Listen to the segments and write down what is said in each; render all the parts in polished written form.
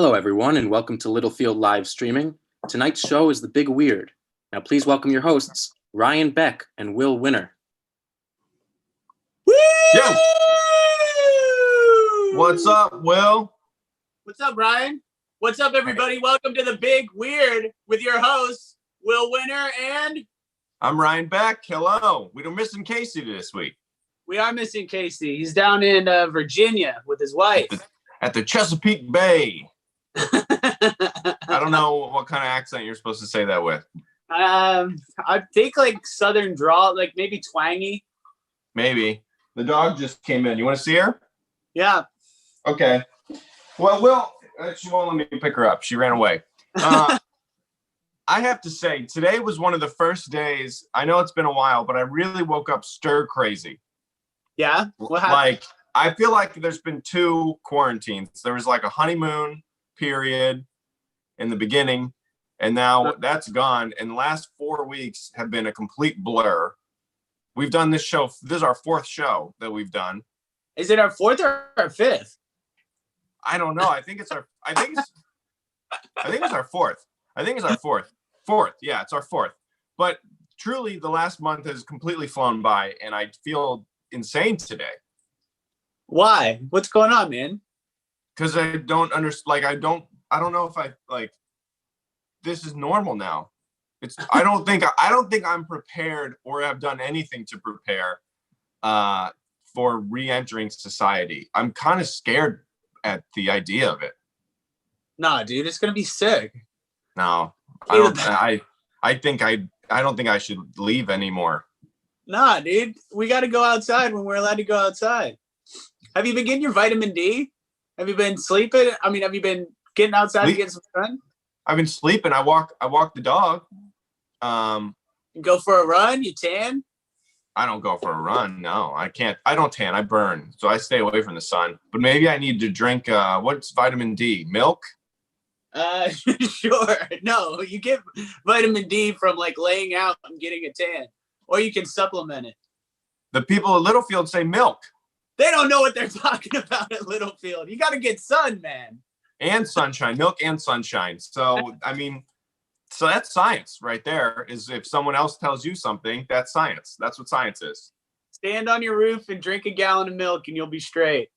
Hello, everyone, and welcome to Littlefield live streaming. Tonight's show is The Big Weird. Now, please welcome your hosts, Ryan Beck and Will Winner. Yo! What's up, Will? What's up, Ryan? What's up, everybody? Welcome to The Big Weird with your hosts, Will Winner and... I'm Ryan Beck. Hello. We're missing Casey this week. We are missing Casey. He's down in Virginia with his wife. At the Chesapeake Bay. I don't know what kind of accent you're supposed to say that with. I think like southern drawl, like maybe twangy. Maybe. The dog just came in. You want to see her? Yeah. Okay. Well, Will, she won't let me pick her up. She ran away. I have to say, today was one of the first days, I know it's been a while, but I really woke up stir crazy. Yeah? What happened? Like, I feel like there's been two quarantines. There was like a honeymoon period in the beginning, and now that's gone. And the last 4 weeks have been a complete blur. We've done this show. This is our fourth show that we've done. Is it our fourth or our fifth? I don't know. I think it's our fourth. I think it's our fourth. Fourth. Yeah, it's our fourth. But truly, the last month has completely flown by, and I feel insane today. Why? What's going on, man? Because I don't understand. Like, I don't know if I like. This is normal now. I don't think I'm prepared or have done anything to prepare for re-entering society. I'm kind of scared at the idea of it. Nah, dude, it's gonna be sick. No, I don't think I should leave anymore. Nah, dude, we got to go outside when we're allowed to go outside. Have you been getting your vitamin D? Have you been sleeping? I mean, have you been getting outside to get some sun? I've been sleeping. I walk the dog. You go for a run? You tan? I don't go for a run. No, I can't. I don't tan. I burn. So I stay away from the sun. But maybe I need to drink, what's vitamin D? Milk? Sure. No, you get vitamin D from like laying out and getting a tan. Or you can supplement it. The people at Littlefield say milk. They don't know what they're talking about at Littlefield. You got to get sun, man. And sunshine, milk and sunshine. So, I mean, so that's science right there. Is if someone else tells you something, that's science. That's what science is. Stand on your roof and drink a gallon of milk and you'll be straight.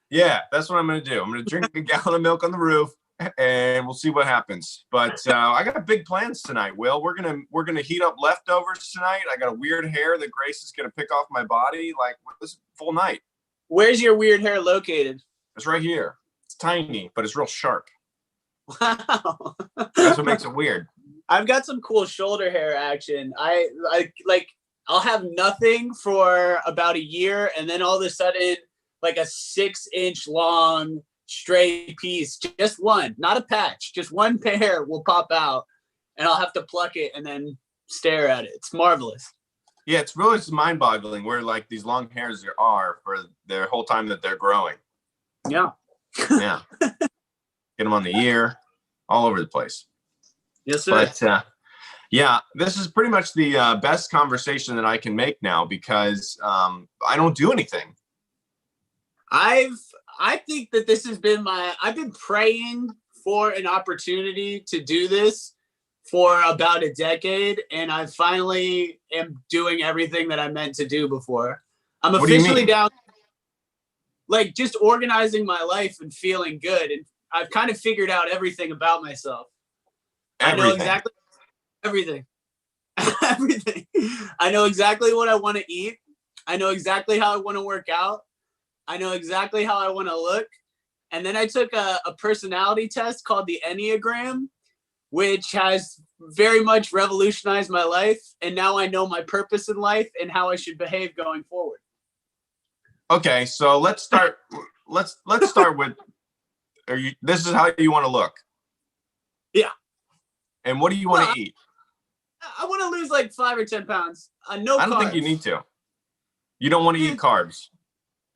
Yeah, that's what I'm going to do. I'm going to drink a gallon of milk on the roof and we'll see what happens. But I got big plans tonight, Will. We're gonna heat up leftovers tonight. I got a weird hair that Grace is going to pick off my body. Like, this is full night. Where's your weird hair located? It's right here. It's tiny, but it's real sharp. Wow. That's what makes it weird. I've got some cool shoulder hair action. I'll have nothing for about a year, and then all of a sudden, like a 6-inch long stray piece, just one, not a patch, just one pair will pop out, and I'll have to pluck it and then stare at it. It's marvelous. Yeah, it's really just mind-boggling where like these long hairs are for their whole time that they're growing. Yeah. Yeah. Get them on the ear, all over the place. Yes, sir. But yeah, this is pretty much the best conversation that I can make now because I don't do anything. I think that this has been I've been praying for an opportunity to do this for about a decade, and I finally am doing everything that I meant to do before. I'm officially down, like just organizing my life and feeling good. And I've kind of figured out everything about myself. Everything. I know exactly everything. Everything. I know exactly what I want to eat. I know exactly how I want to work out. I know exactly how I want to look. And then I took a personality test called the Enneagram, which has very much revolutionized my life. And now I know my purpose in life and how I should behave going forward. Okay, so let's start. Let's start with. This is how you want to look. Yeah. And what do you want to eat? I want to lose like 5 or 10 pounds. No carbs. I don't think you need to. You don't want to eat carbs,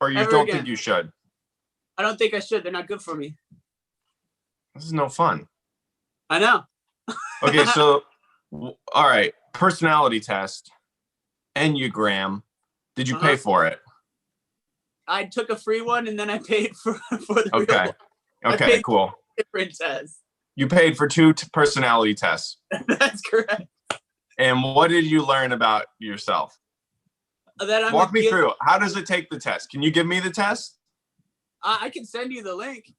or you don't think you should. I don't think I should. They're not good for me. This is no fun. I know. Okay, so all right, personality test, Enneagram. Did you pay for it? I took a free one and then I paid for the real one. Okay, cool. different tests. You paid for 2 personality tests. That's correct. And what did you learn about yourself? That I'm Walk me through. How does it take the test? Can you give me the test? I can send you the link.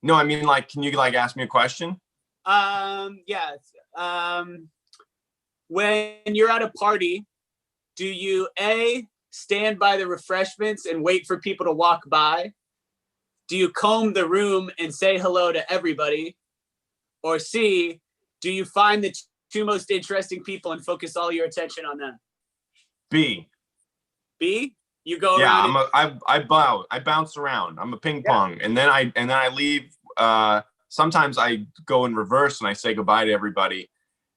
No, I mean, like, can you like ask me a question? Yeah. When you're at a party, do you A, stand by the refreshments and wait for people to walk by? Do you comb the room and say hello to everybody? Or C, do you find the 2 most interesting people and focus all your attention on them? B. B, you go Yeah, around. I bounce around. I'm a ping pong, and then I leave. Sometimes I go in reverse and I say goodbye to everybody,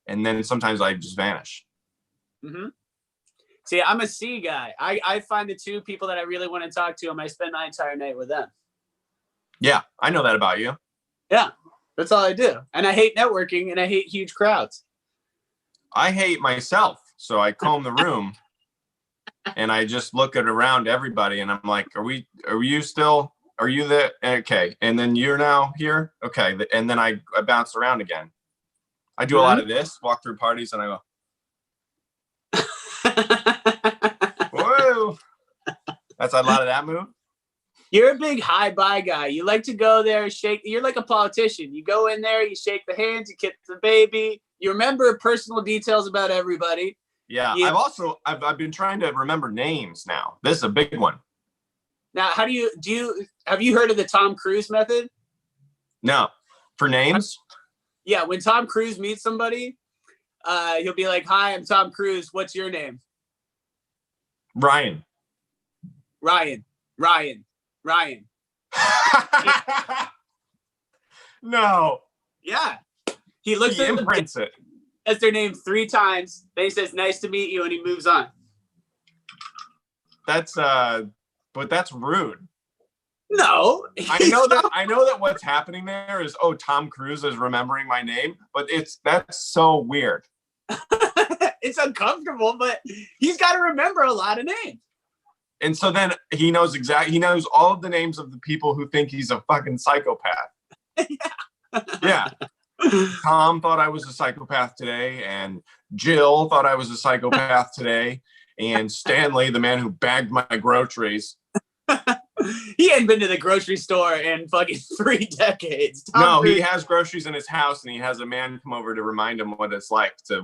and then sometimes I just vanish. Mm-hmm. See, I'm a C guy. I find the 2 people that I really want to talk to, and I spend my entire night with them. Yeah, I know that about you. Yeah, that's all I do. And I hate networking, and I hate huge crowds. I hate myself, so I comb the room, and I just look around everybody, and I'm like, are you there? Okay, and then you're now here. Okay, and then I bounce around again. I do a lot of this, walk through parties, and I go, whoa. That's a lot of that move. You're a big hi bye guy. You like to go there, shake. You're like a politician. You go in there, you shake the hands, you kiss the baby. You remember personal details about everybody. Yeah, I've been trying to remember names now. This is a big one. Now, have you heard of the Tom Cruise method? No, for names. Yeah, when Tom Cruise meets somebody, he'll be like, "Hi, I'm Tom Cruise. What's your name?" Ryan. No. Yeah. He looks at them, imprints it. says their name 3 times. Then he says, "Nice to meet you," and he moves on. That's but that's rude. No. I know that what's happening there is, oh, Tom Cruise is remembering my name, but that's so weird. It's uncomfortable, but he's got to remember a lot of names. And so then he knows all of the names of the people who think he's a fucking psychopath. Yeah. Tom thought I was a psychopath today, and Jill thought I was a psychopath today, and Stanley, the man who bagged my groceries. He hadn't been to the grocery store in fucking 3 decades. He has groceries in his house, and he has a man come over to remind him what it's like to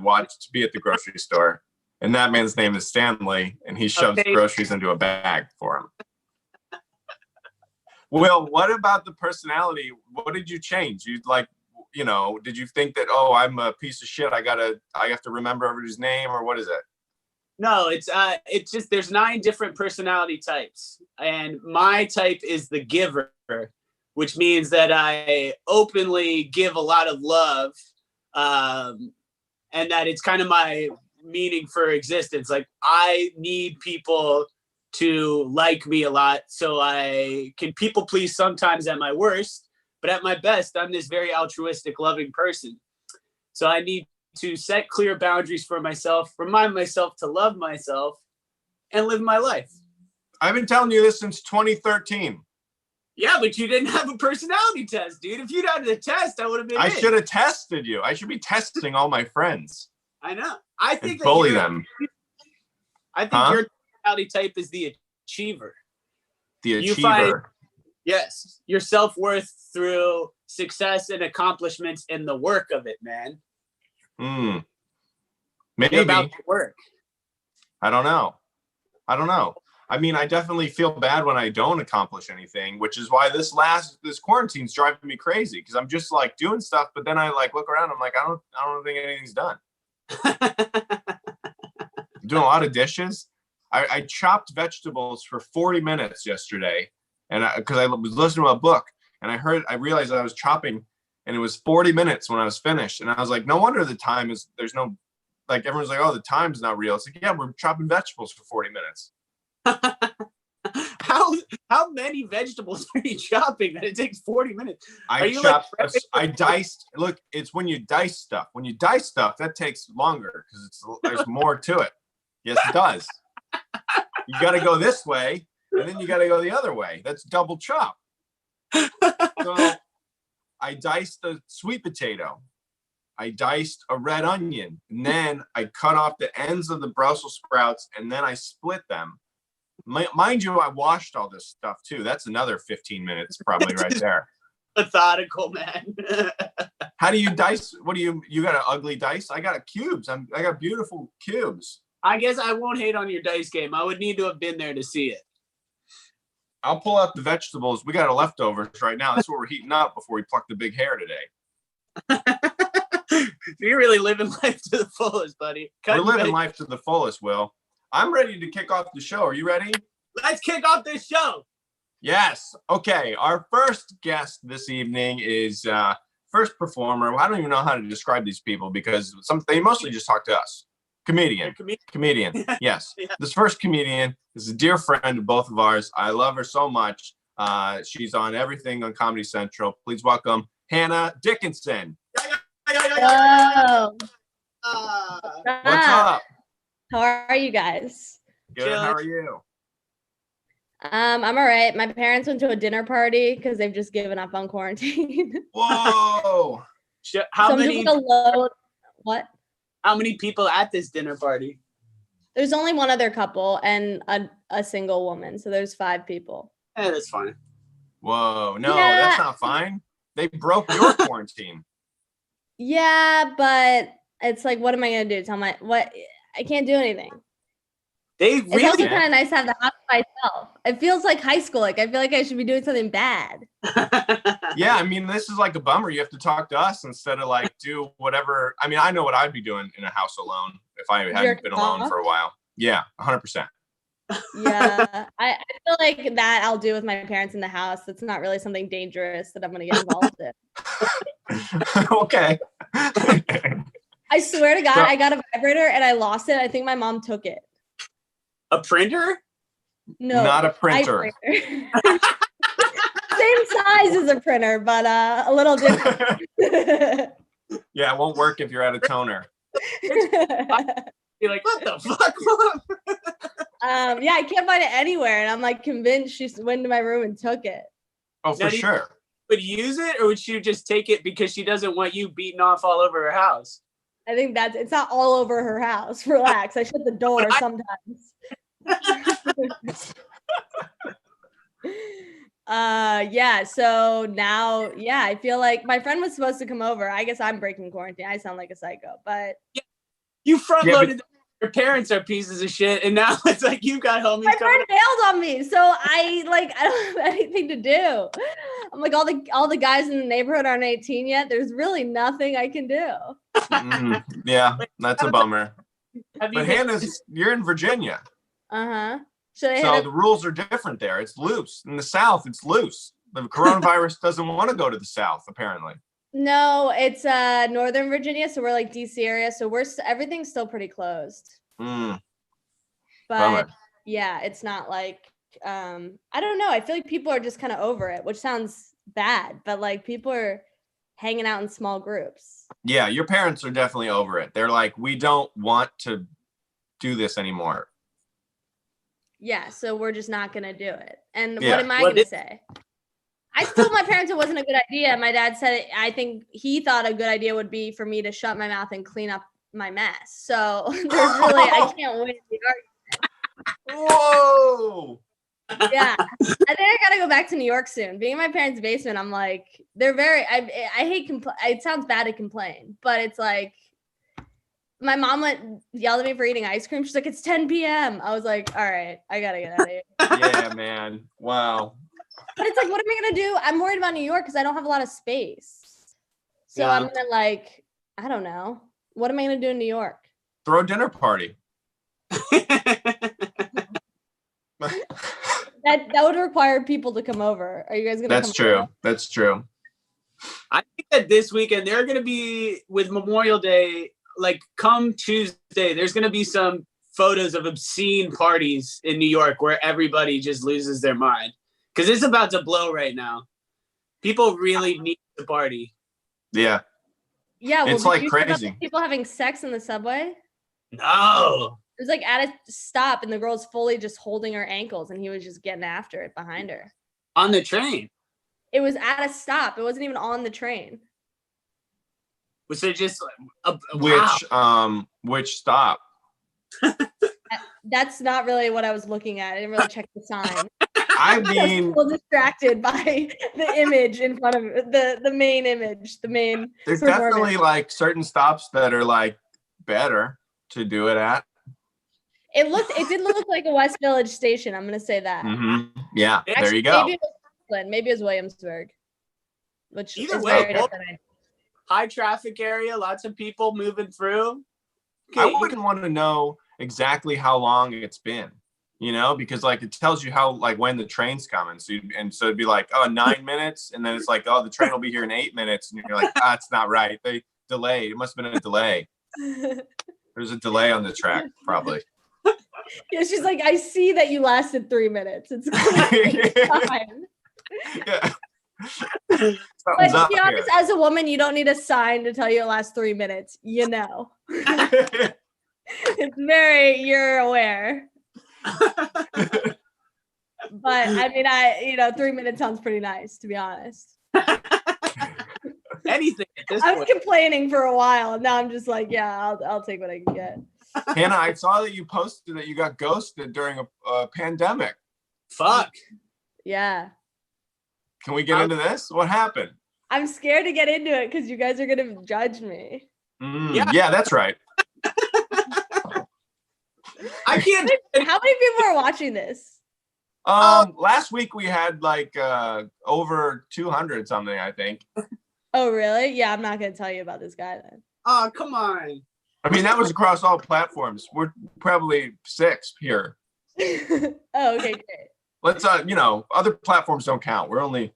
be at the grocery store. And that man's name is Stanley, and he shoves groceries into a bag for him. Will, what about the personality? What did you change? Did you think that, oh, I'm a piece of shit, I have to remember everybody's name, or what is it? No, it's just there's 9 different personality types, and my type is the giver, which means that I openly give a lot of love, and that it's kind of my meaning for existence. Like, I need people to like me a lot, so I can people please sometimes at my worst, but at my best, I'm this very altruistic, loving person. So I need to set clear boundaries for myself, remind myself to love myself, and live my life. I've been telling you this since 2013. Yeah, but you didn't have a personality test, dude. If you'd had a test, I would have been. I should have tested you. I should be testing all my friends. I know. I think and bully them. I think your personality type is the achiever. The achiever. Yes, your self-worth through success and accomplishments and the work of it, man. Maybe about the work. I don't know. I mean, I definitely feel bad when I don't accomplish anything, which is why this quarantine's driving me crazy, because I'm just like doing stuff, but then I like look around, I'm like, I don't think anything's done. I'm doing a lot of dishes. I chopped vegetables for 40 minutes yesterday, and because I was listening to a book, and I realized I was chopping, and it was 40 minutes when I was finished, and I was like, no wonder there's no, like, everyone's like, oh, the time's not real. It's like, yeah, we're chopping vegetables for 40 minutes. How many vegetables are you chopping that it takes 40 minutes? I diced. Look, it's when you dice stuff. When you dice stuff, that takes longer because there's more to it. Yes, it does. You got to go this way, and then you got to go the other way. That's double chop. So I diced a sweet potato. I diced a red onion, and then I cut off the ends of the Brussels sprouts, and then I split them. Mind you, I washed all this stuff too. That's another 15 minutes probably right there. Methodical, man. How do you dice? What do you got an ugly dice? I got cubes. I got beautiful cubes. I guess I won't hate on your dice game. I would need to have been there to see it. I'll pull out the vegetables. We got a leftovers right now. That's what we're heating up before we pluck the big hair today. You're really living life to the fullest, buddy. We're living life to the fullest, Will. I'm ready to kick off the show. Are you ready? Let's kick off this show. Yes. Okay. Our first guest this evening is first performer. I don't even know how to describe these people because they mostly just talk to us. Comedian. Yes. Yeah. This first comedian is a dear friend of both of ours. I love her so much. She's on everything on Comedy Central. Please welcome Hanna Dickinson. Whoa. What's up? How are you guys? Good. How are you? I'm all right. My parents went to a dinner party because they've just given up on quarantine. Whoa. How many people at this dinner party? There's only one other couple and a single woman, so there's 5 people. Yeah, that's fine. Whoa. No, Yeah. That's not fine. They broke your quarantine. Yeah, but it's like, what am I gonna do? I can't do anything. They It's also really kind of nice to have the house by myself. It feels like high school. Like I feel like I should be doing something bad. Yeah, I mean, this is like a bummer. You have to talk to us instead of like do whatever. I mean, I know what I'd be doing in a house alone if I hadn't been alone for a while. Yeah, 100%. Yeah, I feel like that I'll do with my parents in the house. That's not really something dangerous that I'm going to get involved in. Okay. I swear to God, I got a vibrator and I lost it. I think my mom took it. A printer? No, not a printer. Same size as a printer, but a little different. Yeah, it won't work if you're at a toner. You're like, what the fuck, Mom? Yeah, I can't find it anywhere, and I'm like convinced she went to my room and took it. Oh, for sure. Would you use it, or would she just take it because she doesn't want you beating off all over her house? I think it's not all over her house. Relax. I shut the door sometimes. Yeah, so now, yeah, I feel like my friend was supposed to come over. I guess I'm breaking quarantine. I sound like a psycho, but you front loaded. Your parents are pieces of shit, and now it's like you got homies. My friend bailed on me, so I don't have anything to do. I'm like, all the guys in the neighborhood aren't 18 yet. There's really nothing I can do. Yeah, that's a bummer. But you're in Virginia. Uh-huh. So the rules are different there. It's loose. In the South, it's loose. The coronavirus doesn't want to go to the South, apparently. No, it's Northern Virginia, so we're like DC area, so everything's still pretty closed. But Bummer. yeah, it's not like I don't know. I feel like people are just kind of over it, which sounds bad, but like people are hanging out in small groups. Yeah, your parents are definitely over it. They're like, we don't want to do this anymore. Yeah, so we're just not gonna do it. And Yeah. what am I gonna say? I told my parents it wasn't a good idea. My dad said I think he thought a good idea would be for me to shut my mouth and clean up my mess. So there's really, I can't win the argument. Whoa! Yeah, I think I gotta go back to New York soon. Being in my parents' basement, I'm like, they're very. I hate it sounds bad to complain, but it's like my mom yelled at me for eating ice cream. She's like, it's 10 p.m. I was like, all right, I gotta get out of here. Yeah, man. Wow. But it's like, what am I gonna do? I'm worried about New York because I don't have a lot of space. So Yeah. I'm gonna I don't know. What am I gonna do in New York? Throw a dinner party. That would require people to come over. Are you guys gonna? That's true. Over? That's true. I think that this weekend they're going to be with Memorial Day. Like come Tuesday, there's going to be some photos of obscene parties in New York where everybody just loses their mind because it's about to blow right now. People really need to party. Yeah. Yeah, well, It's like did you hear about crazy. the people having sex in the subway? No. It was like at a stop, and the girl's fully just holding her ankles, and he was just getting after it behind her. On the train. It was at a stop. It wasn't even on the train. Was it just wow. Which stop? That's not really what I was looking at. I didn't really check the sign. I mean, I was still distracted by the image in front of the main image, the main. There's definitely like certain stops that are like better to do it at. It did look like a West Village station. I'm gonna say that. Mm-hmm. Yeah, there you go. Maybe it was Williamsburg, which either is way, very different. High traffic area, lots of people moving through. Okay, I wouldn't want to know exactly how long it's been, because like it tells you how like when the train's coming. So it'd be like, 9 minutes, and then it's like, the train will be here in 8 minutes, and you're like, it's not right. They delayed. It must have been a delay. There's a delay on the track, probably. Yeah, she's like, I see that you lasted 3 minutes. It's fine. Yeah. But to be honest, as a woman, you don't need a sign to tell you it lasts 3 minutes. It's you're aware. But I mean, 3 minutes sounds pretty nice, to be honest. Anything at this I was point. complaining for a while, and now I'm just like, yeah, I'll take what I can get. Hanna, I saw that you posted that you got ghosted during a pandemic. Fuck. Yeah. Can we get into this? What happened? I'm scared to get into it because you guys are gonna judge me. Yeah, that's right. I can't. How many people are watching this? Last week we had like over 200 something, I think. Oh, really? Yeah, I'm not gonna tell you about this guy then. Oh, come on. I mean, that was across all platforms. We're probably 6 here. Oh, okay, great. Let's, other platforms don't count. We're only,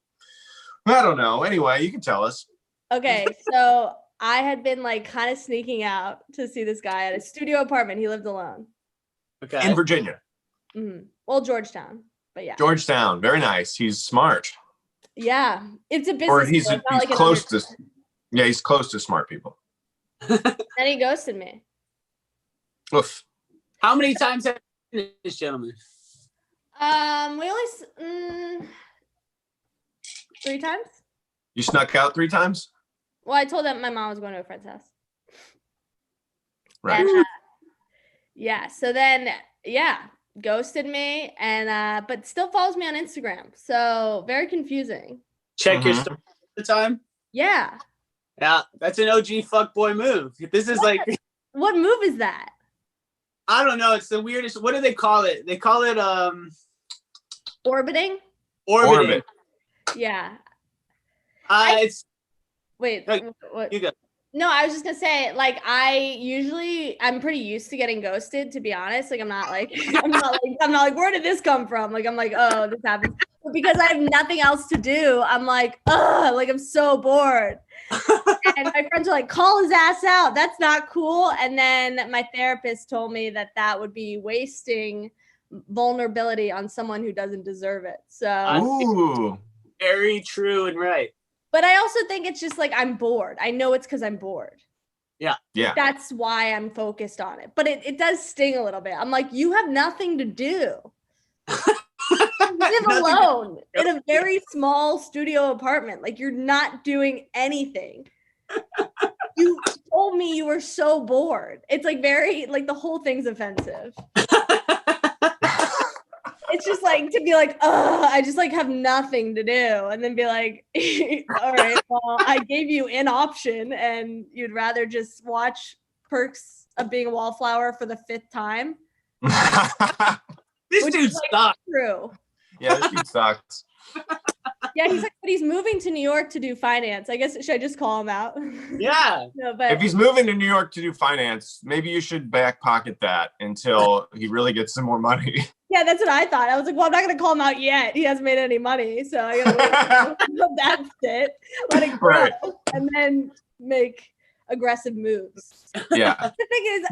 I don't know. Anyway, you can tell us. Okay, so I had been like kind of sneaking out to see this guy at a studio apartment. He lived alone. Okay. In Virginia. Mm-hmm. Well, Georgetown, but yeah. Georgetown, very nice. He's smart. Yeah, it's a business. Or he's close to. Yeah, he's close to smart people. And he ghosted me. Oof. How many times have you seen this gentleman? We only 3 times. You snuck out 3 times? Well, I told him my mom was going to a friend's house. Right. And, yeah. So then, ghosted me, and but still follows me on Instagram. So very confusing. Check your story all the time. Yeah. Yeah, that's an OG fuckboy move. This is like. What move is that? I don't know. It's the weirdest. What do they call it? They call it Orbiting. Orbit. Yeah. It's. Wait. What? You go. No, I was just gonna say, like, I'm pretty used to getting ghosted, to be honest. Like, I'm not like, where did this come from? Like, I'm like, oh, this happened. But because I have nothing else to do, I'm like, like, I'm so bored. And my friends are like, call his ass out. That's not cool. And then my therapist told me that would be wasting vulnerability on someone who doesn't deserve it. So Ooh. Very true and right. But I also think it's just like I'm bored. I know it's because I'm bored. Yeah. That's why I'm focused on it. But it does sting a little bit. I'm like, you have nothing to do. You live alone in a very small studio apartment. Like, you're not doing anything. You told me you were so bored. It's like very, like, the whole thing's offensive. It's just like to be like, I just like have nothing to do, and then be like, all right, well, I gave you an option, and you'd rather just watch Perks of Being a Wallflower for the 5th time. This dude sucks. True. Yeah, this dude sucks. Yeah, he's like, but he's moving to New York to do finance. I guess, should I just call him out? Yeah. No, but If he's moving to New York to do finance, maybe you should back pocket that until he really gets some more money. yeah, that's what I thought. I was like, well, I'm not gonna call him out yet. He hasn't made any money, so I gotta wait. That's it. Let it grow, Right. and then make aggressive moves. Yeah. The thing is,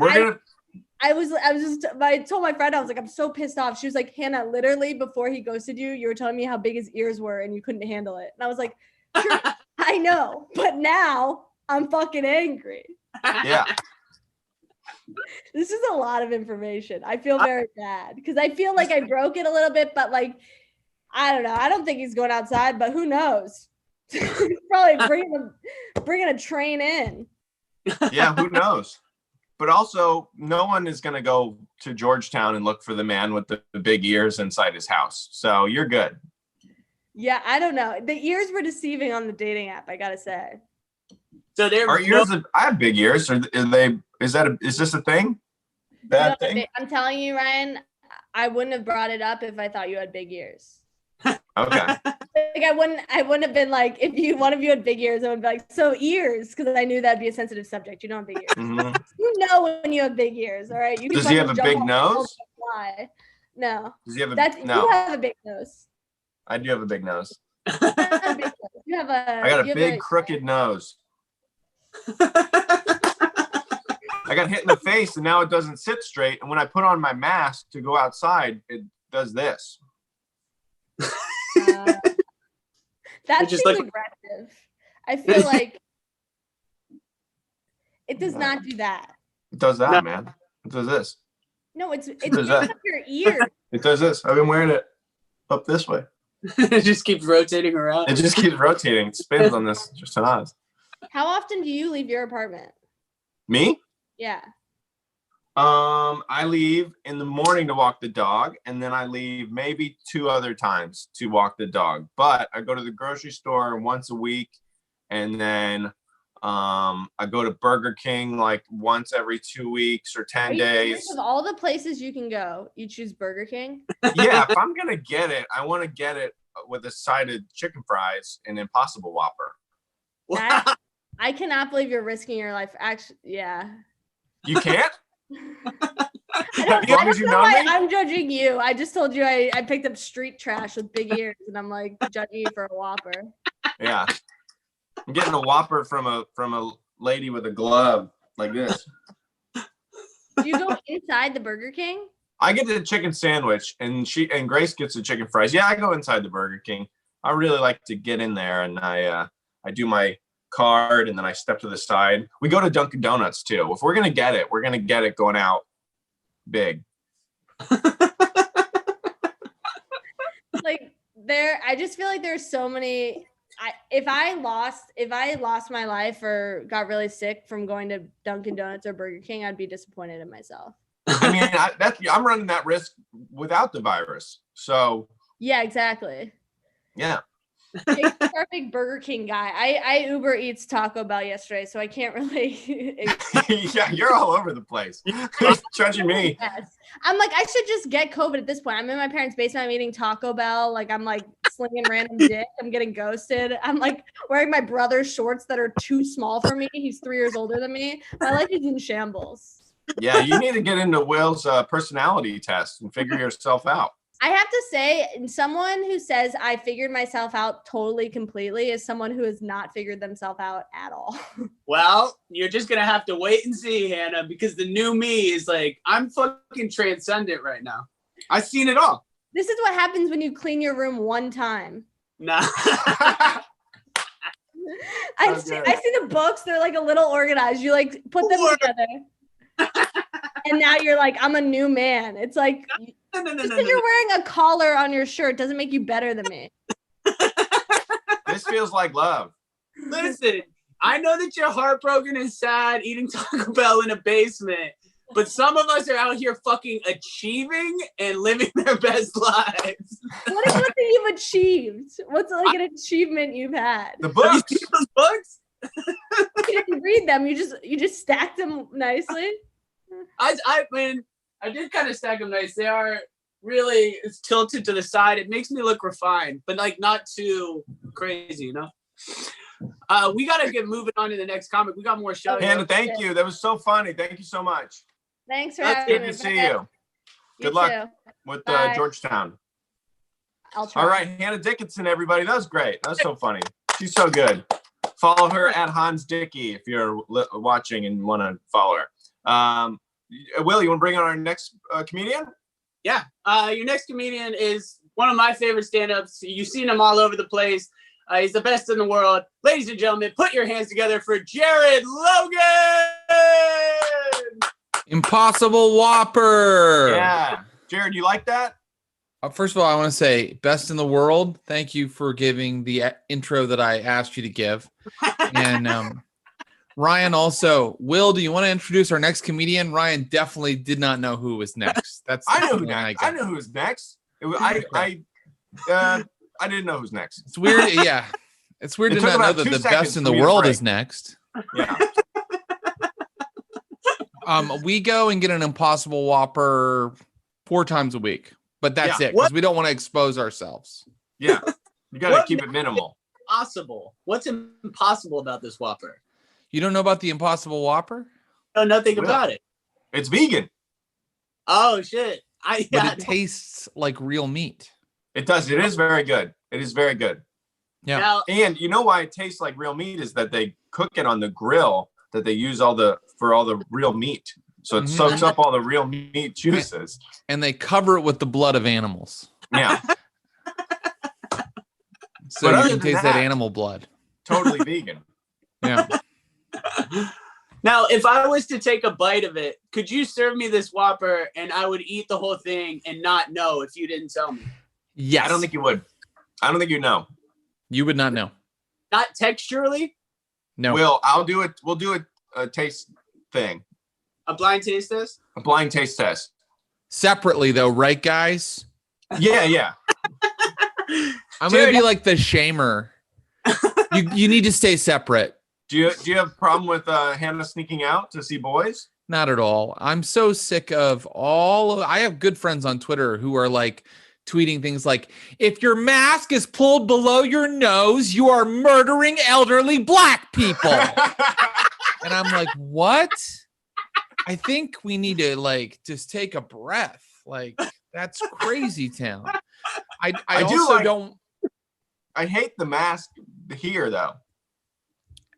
I told my friend, I was like, I'm so pissed off. She was like, Hanna, literally before he ghosted you, you were telling me how big his ears were and you couldn't handle it. And I was like, sure, I know, but now I'm fucking angry. Yeah. This is a lot of information. I feel very bad because I feel like I broke it a little bit, but like, I don't know. I don't think he's going outside, but who knows? He's probably bringing a train in. Yeah, who knows? But also, no one is going to go to Georgetown and look for the man with the big ears inside his house. So you're good. Yeah, I don't know. The ears were deceiving on the dating app, I gotta say. So there Are ears? I have big ears. Are they? Is this a thing? Bad thing? I'm telling you, Ryan, I wouldn't have brought it up if I thought you had big ears. Okay. Like I wouldn't have been like, if one of you had big ears, I would be like, so ears, because I knew that'd be a sensitive subject. You don't have big ears. Mm-hmm. You know when you have big ears, all right? Does he have a big nose? No. Does he have You have a big nose. I do have a big nose. You have I got a big crooked nose. I got hit in the face and now it doesn't sit straight. And when I put on my mask to go outside, it does this. That just seems aggressive. I feel like it does not do that. It does that, man. It does this. No, it's does that. up your ear. It does this. I've been wearing it up this way. It just keeps rotating around. It just keeps rotating. It spins on this just an odds. How often do you leave your apartment? Me? Yeah. I leave in the morning to walk the dog, and then I leave maybe 2 other times to walk the dog. But I go to the grocery store once a week, and then I go to Burger King like once every 2 weeks or 10 days. Of all the places you can go, you choose Burger King? Yeah, if I'm gonna get it, I want to get it with a side of chicken fries and Impossible Whopper. I cannot believe you're risking your life. Actually, yeah. You can't? I don't know why I'm judging you. I just told you I picked up street trash with big ears, and I'm like judging you for a Whopper. Yeah, I'm getting a Whopper from a lady with a glove like this. Do you go inside the Burger King? I get the chicken sandwich, and Grace gets the chicken fries. Yeah, I go inside the Burger King. I really like to get in there, and I do my card, and then I step to the side. We go to Dunkin' Donuts too. If we're gonna get it, we're gonna get it going out big. Like I just feel like there's so many. If I lost my life or got really sick from going to Dunkin' Donuts or Burger King, I'd be disappointed in myself. I mean, I'm running that risk without the virus. So yeah, exactly. Yeah. Jake's our big Burger King guy. I Uber Eats Taco Bell yesterday, so I can't really. Yeah, you're all over the place. Judging me. Yes. I'm like, I should just get COVID at this point. I'm in my parents' basement. I'm eating Taco Bell. Like, I'm like slinging random dick. I'm getting ghosted. I'm like wearing my brother's shorts that are too small for me. He's 3 years older than me. My life is in shambles. Yeah, you need to get into Will's personality test and figure yourself out. I have to say, someone who says I figured myself out totally completely is someone who has not figured themselves out at all. Well, you're just going to have to wait and see, Hannah, because the new me is like, I'm fucking transcendent right now. I've seen it all. This is what happens when you clean your room one time. Nah. I've seen the books. They're like a little organized. You like put them together. And now you're like, I'm a new man. It's like, No. Just because you're wearing a collar on your shirt doesn't make you better than me. This feels like love. Listen, I know that you're heartbroken and sad eating Taco Bell in a basement, but some of us are out here fucking achieving and living their best lives. What is one thing you've achieved? What's like an achievement you've had? The books. Have you seen those books? You didn't read them. You just stacked them nicely. I mean, I did kind of stack them nice. They are really, it's tilted to the side. It makes me look refined, but like not too crazy, you know? We got to get moving on to the next comic. We got more shows. Hannah, thank you. That was so funny. Thank you so much. Thanks for That's having good me. to see you. Good luck with Georgetown. I'll try. All right, Hanna Dickinson, everybody. That was great. That was so funny. She's so good. Follow her at Hans Dickey if you're watching and want to follow her. Will, you want to bring on our next comedian? Yeah. Your next comedian is one of my favorite stand-ups. You've seen him all over the place. He's the best in the world. Ladies and gentlemen, put your hands together for Jared Logan! Impossible Whopper. Yeah. Jared, you like that? First of all, I want to say best in the world. Thank you for giving the intro that I asked you to give. And Ryan also, Will, do you want to introduce our next comedian? Ryan definitely did not know who was next. I know who next. I know who was next. I didn't know who's next. It's weird. Yeah. It's weird to not know that the best in the world is next. Yeah. We go and get an Impossible Whopper 4 times a week, but that's it because we don't want to expose ourselves. Yeah. You got to keep it minimal. Possible. What's impossible about this Whopper? You don't know about the Impossible Whopper? No, nothing about it. It's vegan. Oh, shit. But it tastes like real meat. It does. It is very good. It is very good. Yeah. Now, And you know why it tastes like real meat is that they cook it on the grill that they use for all the real meat. So it soaks up all the real meat juices. And they cover it with the blood of animals. Yeah. So you can taste that animal blood. Totally vegan. Yeah. now, if I was to take a bite of it, could you serve me this Whopper and I would eat the whole thing and not know if you didn't tell me? Yes. I don't think you would. I don't think you know. You would not know. Not texturally? No. I'll do it. We'll do a taste thing. A blind taste test? A blind taste test. Separately though, right, guys? Yeah. I'm going to be like the shamer. You need to stay separate. Do you have a problem with Hanna sneaking out to see boys? Not at all. I'm so sick of I have good friends on Twitter who are like tweeting things like, if your mask is pulled below your nose, you are murdering elderly black people. And I'm like, what? I think we need to like just take a breath. Like, that's crazy town. I hate the mask here though.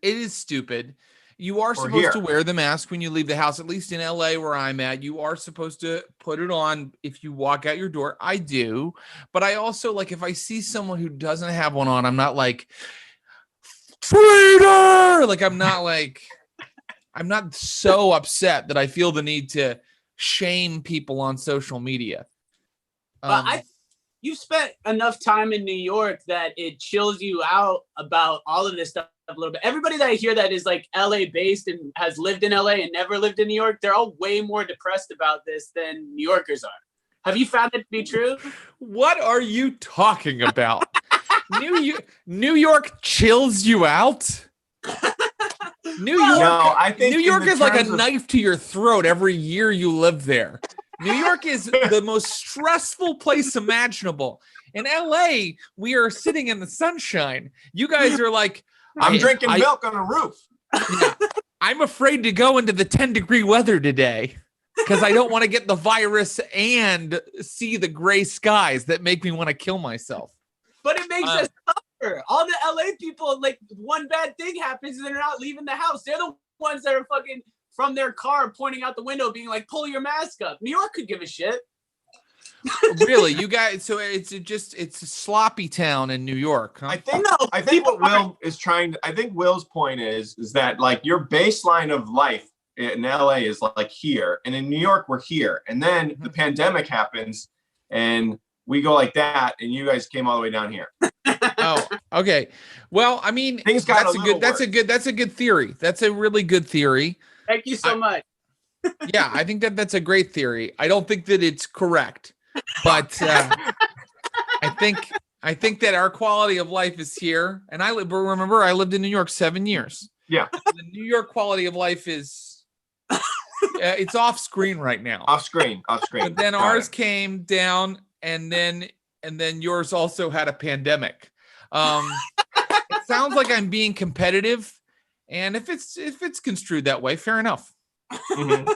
It is stupid. You are supposed to wear the mask when you leave the house, at least in LA where I'm at. You are supposed to put it on if you walk out your door. I do. But I also, like, if I see someone who doesn't have one on, I'm not like, traitor! Like, I'm not so upset that I feel the need to shame people on social media. But you spent enough time in New York that it chills you out about all of this stuff a little bit. Everybody that I hear that is like LA based and has lived in LA and never lived in New York, they're all way more depressed about this than New Yorkers are. Have you found it to be true? What are you talking about? New York chills you out? New York is like a knife to your throat every year you live there. New York is the most stressful place imaginable. In LA, we are sitting in the sunshine. You guys are like, I'm drinking milk on a roof. Yeah, I'm afraid to go into the 10-degree weather today because I don't want to get the virus and see the gray skies that make me want to kill myself. But it makes us suffer. All the LA people, like, one bad thing happens and they're not leaving the house. They're the ones that are fucking from their car pointing out the window being like, pull your mask up. New York could give a shit. Really? You guys, so it's a sloppy town in New York, huh? I think what Will is I think Will's point is that like your baseline of life in LA is like here, and in New York we're here. And then the pandemic happens and we go like that, and you guys came all the way down here. Oh, okay. Well, I mean, things got that's a good theory. That's a really good theory. Thank you so much. Yeah, I think that's a great theory. I don't think that it's correct, but I think that our quality of life is here. And remember, I lived in New York 7 years. Yeah, the New York quality of life is it's off screen right now. Off screen. But then ours came down, and then yours also had a pandemic. It sounds like I'm being competitive. And if it's construed that way, fair enough. Mm-hmm.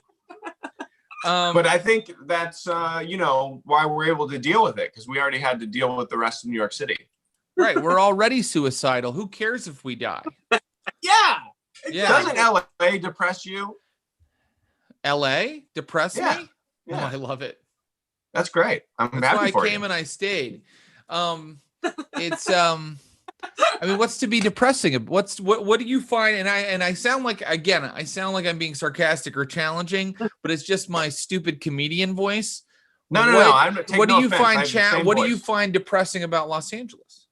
But I think that's why we're able to deal with it, because we already had to deal with the rest of New York City. Right, we're already suicidal. Who cares if we die? Yeah. Doesn't LA depress you? LA depress me? Yeah. Oh, I love it. That's great. I'm That's happy why for I you. came and I stayed. It's I mean, what's to be depressing? What do you find? And I sound like I'm being sarcastic or challenging, but it's just my stupid comedian voice. No. What do you find what do you voice. find depressing about Los Angeles?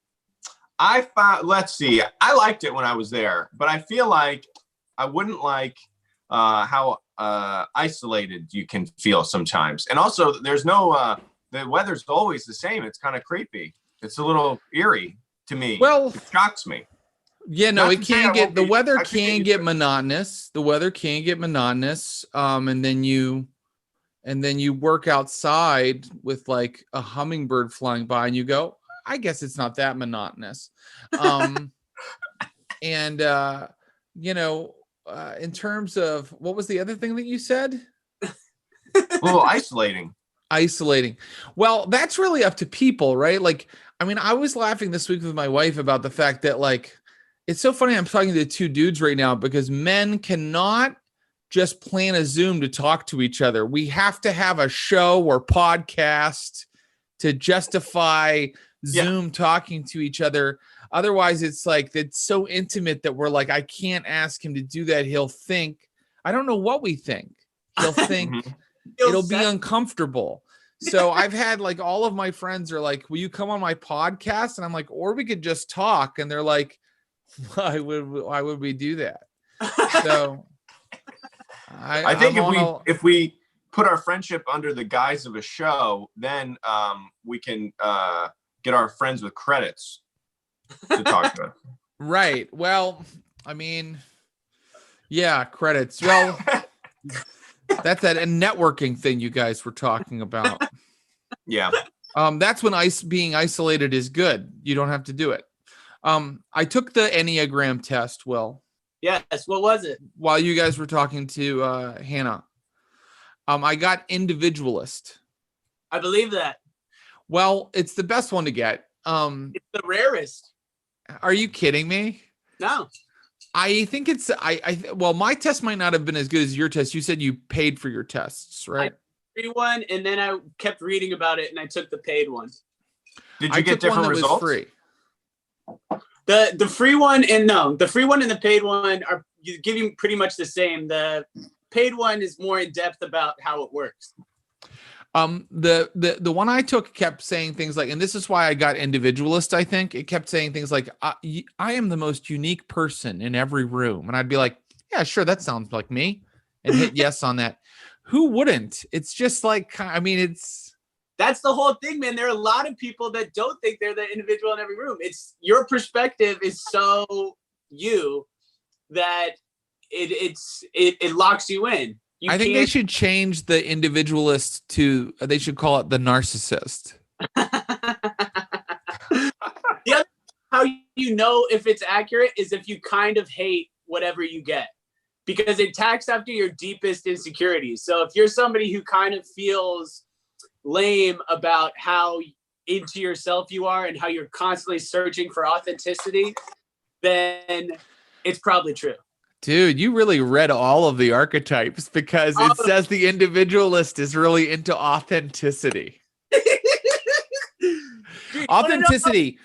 I found, let's see, I liked it when I was there, but I feel like I wouldn't like how isolated you can feel sometimes. And also there's no, the weather's always the same. It's kind of creepy. It's a little eerie to me. Well, it shocks me. Yeah, no, Not it to say I can get, won't the be- weather I could can get get monotonous. The weather can get monotonous. And then you work outside with like a hummingbird flying by and you go, I guess it's not that monotonous. And in terms of, what was the other thing that you said? A little isolating. Well, that's really up to people, right? Like, I mean, I was laughing this week with my wife about the fact that, like, it's so funny. I'm talking to two dudes right now because men cannot just plan a Zoom to talk to each other. We have to have a show or podcast to justify Zoom talking to each other. Otherwise, it's like, it's so intimate that we're like, I can't ask him to do that. He'll think, I don't know what we think. He'll think it'll be uncomfortable. So I've had, like, all of my friends are like, will you come on my podcast? And I'm like, or we could just talk. And they're like, why would we do that? So I think if we put our friendship under the guise of a show, then we can get our friends with credits to talk to us. Right. Well, I mean, yeah, credits. Well, that's that networking thing you guys were talking about. Yeah. That's when being isolated is good. You don't have to do it. I took the Enneagram test, Will. Yes. What was it? While you guys were talking to Hannah. I got individualist. I believe that. Well, it's the best one to get. It's the rarest. Are you kidding me? No. I think it's well, my test might not have been as good as your test. You said you paid for your tests, right? Free one, and then I kept reading about it, and I took the paid one. Did you get different results? Free. The free one and the free one and the paid one are giving pretty much the same. The paid one is more in depth about how it works. The one I took kept saying things like, and this is why I got individualist, I think. It kept saying things like, I am the most unique person in every room. And I'd be like, yeah, sure, that sounds like me. And hit yes on that. Who wouldn't? It's just like, I mean, that's the whole thing, man. There are a lot of people that don't think they're the individual in every room. It's your perspective is so you that it locks you in. I think they should change the individualist to, they should call it the narcissist. How you know if it's accurate is if you kind of hate whatever you get, because it attacks after your deepest insecurities. So if you're somebody who kind of feels lame about how into yourself you are and how you're constantly searching for authenticity, then it's probably true. Dude, you really read all of the archetypes because it says the individualist is really into authenticity. Dude,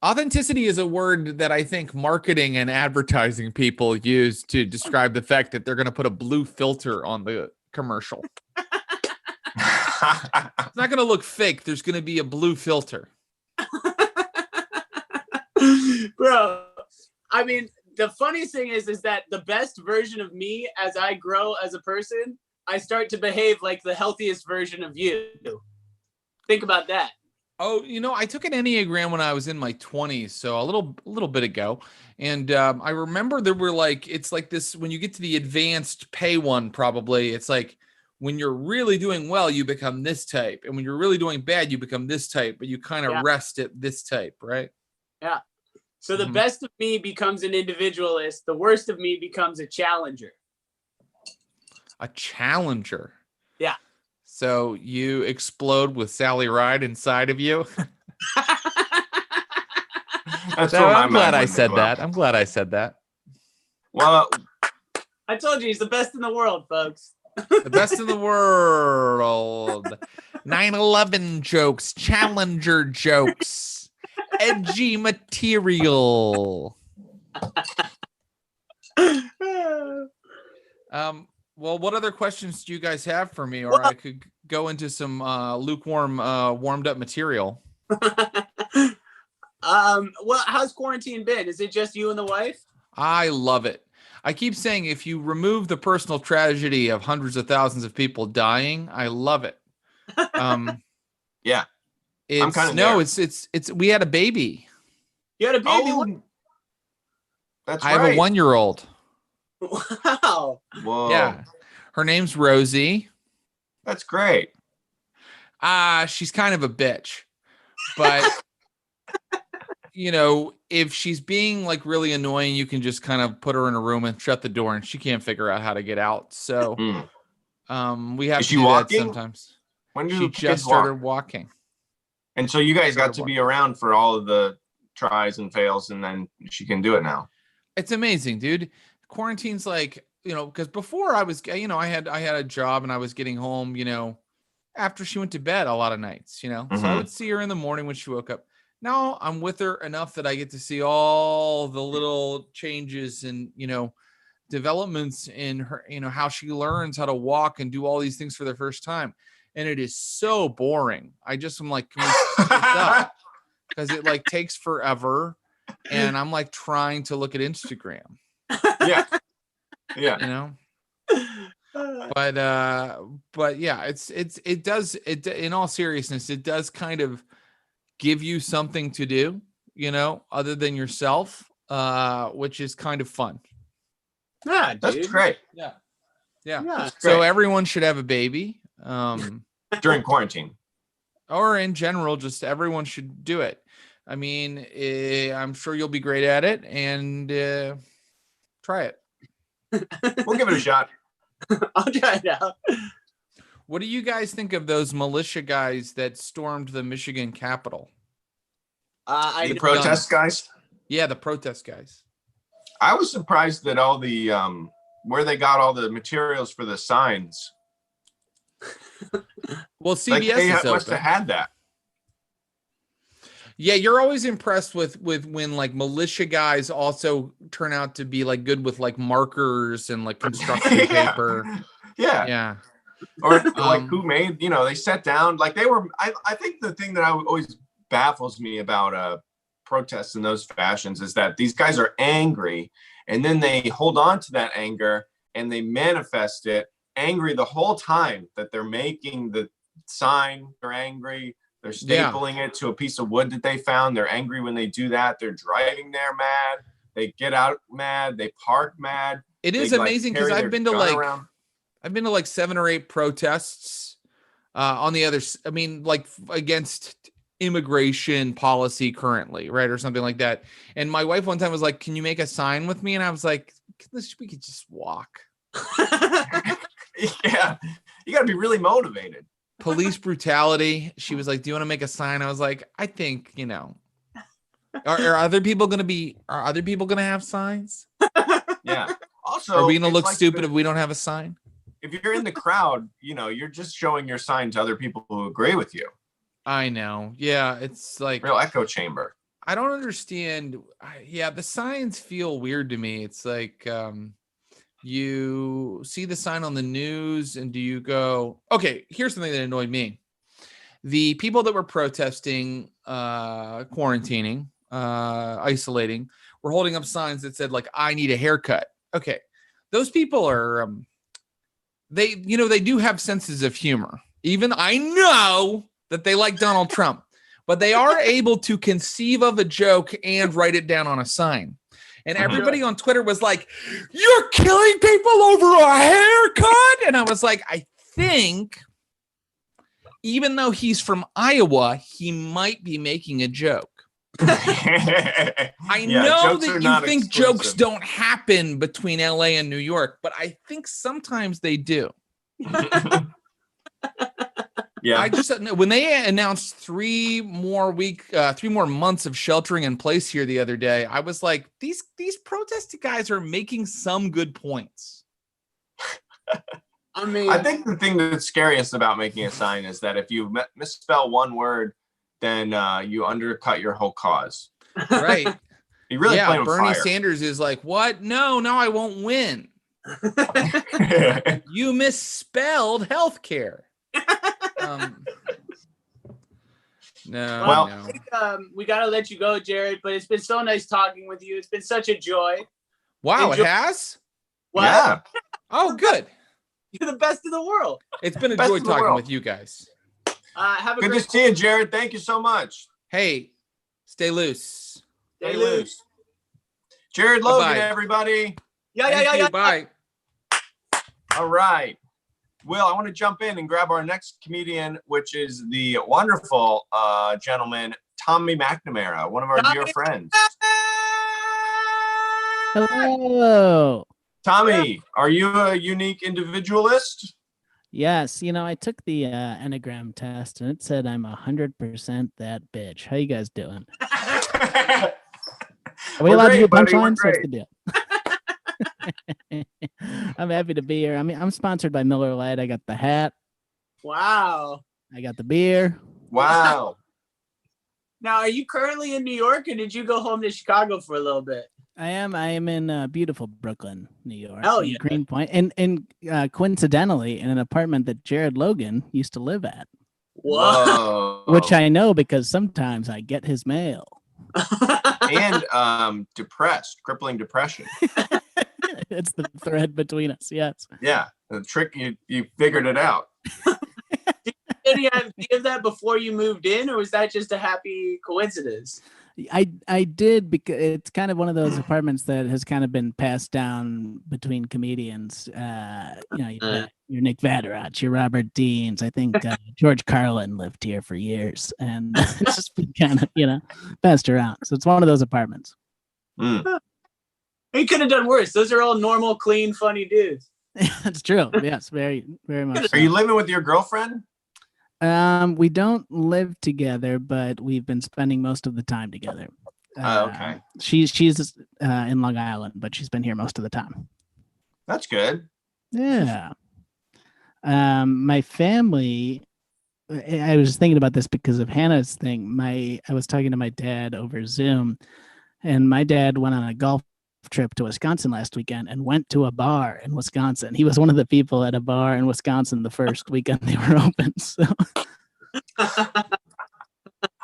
Authenticity is a word that I think marketing and advertising people use to describe the fact that they're going to put a blue filter on the commercial. It's not going to look fake. There's going to be a blue filter. Bro, I mean, the funniest thing is that the best version of me as I grow as a person, I start to behave like the healthiest version of you. Think about that. Oh, I took an Enneagram when I was in my 20s, so a little bit ago. And I remember there were it's like this, when you get to the advanced pay one, probably, it's like when you're really doing well, you become this type. And when you're really doing bad, you become this type, but you kind of rest at this type, right? Yeah. So the best of me becomes an individualist. The worst of me becomes a challenger. A challenger? Yeah. So you explode with Sally Ride inside of you? I'm glad I said that. I'm glad I said that. Well, I told you he's the best in the world, folks. The best in the world. 9/11 jokes, challenger jokes, edgy material. Well, what other questions do you guys have for me? Or I could go into some lukewarm, warmed up material. Well, how's quarantine been? Is it just you and the wife? I love it. I keep saying if you remove the personal tragedy of hundreds of thousands of people dying, I love it. Yeah. It's kinda no, there. it's we had a baby. You had a baby. Oh, that's I have right. a 1-year-old. Wow. Whoa. Yeah. Her name's Rosie. That's great. She's kind of a bitch. But you know, if she's being like really annoying, you can just kind of put her in a room and shut the door and she can't figure out how to get out. So we have Is to she do walking? that sometimes. When do She kids just walk? started walking. And so you guys got to Started be around for all of the tries and fails, and then she can do it now. It's amazing, dude. Quarantine's like, you know, because before I was, you know, I had a job and I was getting home, you know, after she went to bed a lot of nights, you know. So I Mhm. would see her in the morning when she woke up. Now I'm with her enough that I get to see all the little changes and, you know, developments in her, you know, how she learns how to walk and do all these things for the first time. And it is so boring. I just am like, can we speed this up? Because it like takes forever. And I'm like trying to look at Instagram, Yeah. you Yeah. know? But yeah, it does in all seriousness, it does kind of give you something to do, you know, other than yourself, which is kind of fun. Yeah, That's dude. great. Yeah. Yeah. So Great. everyone should have a baby. During quarantine. Or in general, just everyone should do it. I mean, I'm sure you'll be great at it, and try it. We'll give it a shot. I'll try it out. What do you guys think of those militia guys that stormed the Michigan Capitol? The protest guys. Yeah, the protest guys. I was surprised that all the where they got all the materials for the signs. Well, Like CBS they is must open. have had that. Yeah, you're always impressed with when like militia guys also turn out to be like good with like markers and like construction Yeah. paper. Yeah. Yeah. Or like who made, you know, they sat down like they were. I think the thing that always baffles me about protests in those fashions is that these guys are angry and then they hold on to that anger and they manifest it angry the whole time that they're making the sign. They're angry. They're stapling it to a piece of wood that they found. They're angry when they do that. They're driving there mad. They get out mad. They park mad. It is They, like, amazing because carry I've their been to gun like around. 7 or 8 protests on the other. I mean, like against immigration policy currently, right, or something like that. And my wife one time was like, "Can you make a sign with me?" And I was like, "We could just walk." Yeah, you got to be really motivated. Police brutality. She was like, "Do you want to make a sign?" I was like, "I think, you know, are other people gonna have signs? Yeah. Also, Are we gonna it's look like stupid if we don't have a sign?" if you're in the crowd, you know, you're just showing your sign to other people who agree with you. I know. Yeah, it's like Real echo chamber. I don't understand. Yeah, the signs feel weird to me. It's like you see the sign on the news and do you go, okay, here's something that annoyed me. The people that were protesting, quarantining, isolating, were holding up signs that said like, "I need a haircut." Okay. Those people are, they do have senses of humor. Even I know that they like Donald Trump, but they are able to conceive of a joke and write it down on a sign. And everybody on Twitter was like, "You're killing people over a haircut." And I was like, I think even though he's from Iowa, he might be making a joke. I know that you think jokes don't happen between LA and New York, but I think sometimes they do. Yeah. I just when they announced 3 more months of sheltering in place here the other day, I was like, these protesting guys are making some good points. I mean, I think the thing that's scariest about making a sign is that if you misspell one word, then you undercut your whole cause. Right. You really playing with Bernie fire. Sanders is like, what? No, I won't win. You misspelled healthcare. No. Well, no. I think, we got to let you go, Jared, but it's been so nice talking with you. It's been such a joy. Wow, Enjoy- it has? Wow, Yeah. Oh, good. you're the best in the world. It's been a Best joy in the talking world. with you guys. Have a Good to great see you, Jared. Thank you so much. Hey, stay loose. Stay loose. Jared Logan, Bye-bye. everybody. Thank you. Bye. All right. Will, I want to jump in and grab our next comedian, which is the wonderful gentleman, Tommy McNamara, one of our dear friends. Hello. Tommy, are you a unique individualist? Yes, I took the Enneagram test and it said I'm 100% that bitch. How you guys doing? Are we We're allowed to do great, buddy. We're punchlines? What's great. the deal? I'm happy to be here. I'm sponsored by Miller Lite. I got the hat. Wow. I got the beer. Wow. Now, are you currently in New York, or did you go home to Chicago for a little bit? I am in beautiful Brooklyn, New York. Hell in yeah. Greenpoint. And coincidentally, in an apartment that Jared Logan used to live at, Whoa. which I know because sometimes I get his mail. And crippling depression. It's the thread between us. Yes. Yeah, the trick, you figured it out. Did you have that before you moved in, or was that just a happy coincidence? I did, because it's kind of one of those apartments that has kind of been passed down between comedians. Your Nick Vatterach, your Robert Deans. I think George Carlin lived here for years, and it's just been kind of passed around. So it's one of those apartments. Mm. You could have done worse. Those are all normal, clean, funny dudes. That's true. Yes, very, very much. Are you living with your girlfriend? We don't live together, but we've been spending most of the time together. Okay. She's in Long Island, but she's been here most of the time. That's good. Yeah. My family, I was thinking about this because of Hannah's thing. I was talking to my dad over Zoom, and my dad went on a golf trip to Wisconsin last weekend and went to a bar in Wisconsin. He was one of the people at a bar in Wisconsin the first weekend they were open. So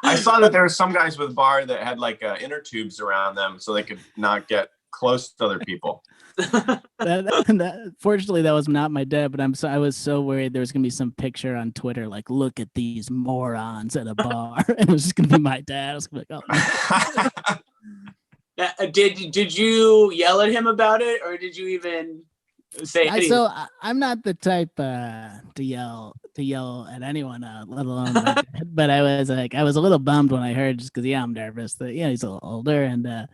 I saw that there were some guys with bar that had like inner tubes around them so they could not get close to other people. Fortunately, that was not my dad, but I was so worried there was gonna be some picture on Twitter like, look at these morons at a bar. It was just gonna be my dad. I was gonna be like, oh. Did you yell at him about it, or did you even say anything? So I'm not the type to yell at anyone, let alone my dad. But I was a little bummed when I heard, just because I'm nervous that he's a little older, and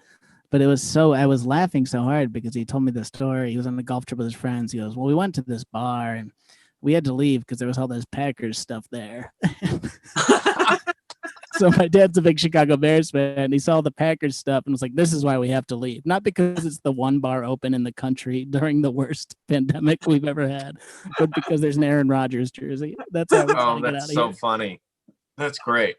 but it was I was laughing so hard because he told me the story. He was on a golf trip with his friends. He goes, well, we went to this bar and we had to leave because there was all this Packers stuff there. So my dad's a big Chicago Bears fan. He saw the Packers stuff and was like, this is why we have to leave. Not because it's the one bar open in the country during the worst pandemic we've ever had, but because there's an Aaron Rodgers jersey. That's how we gotta get out of that's so here. funny. That's great.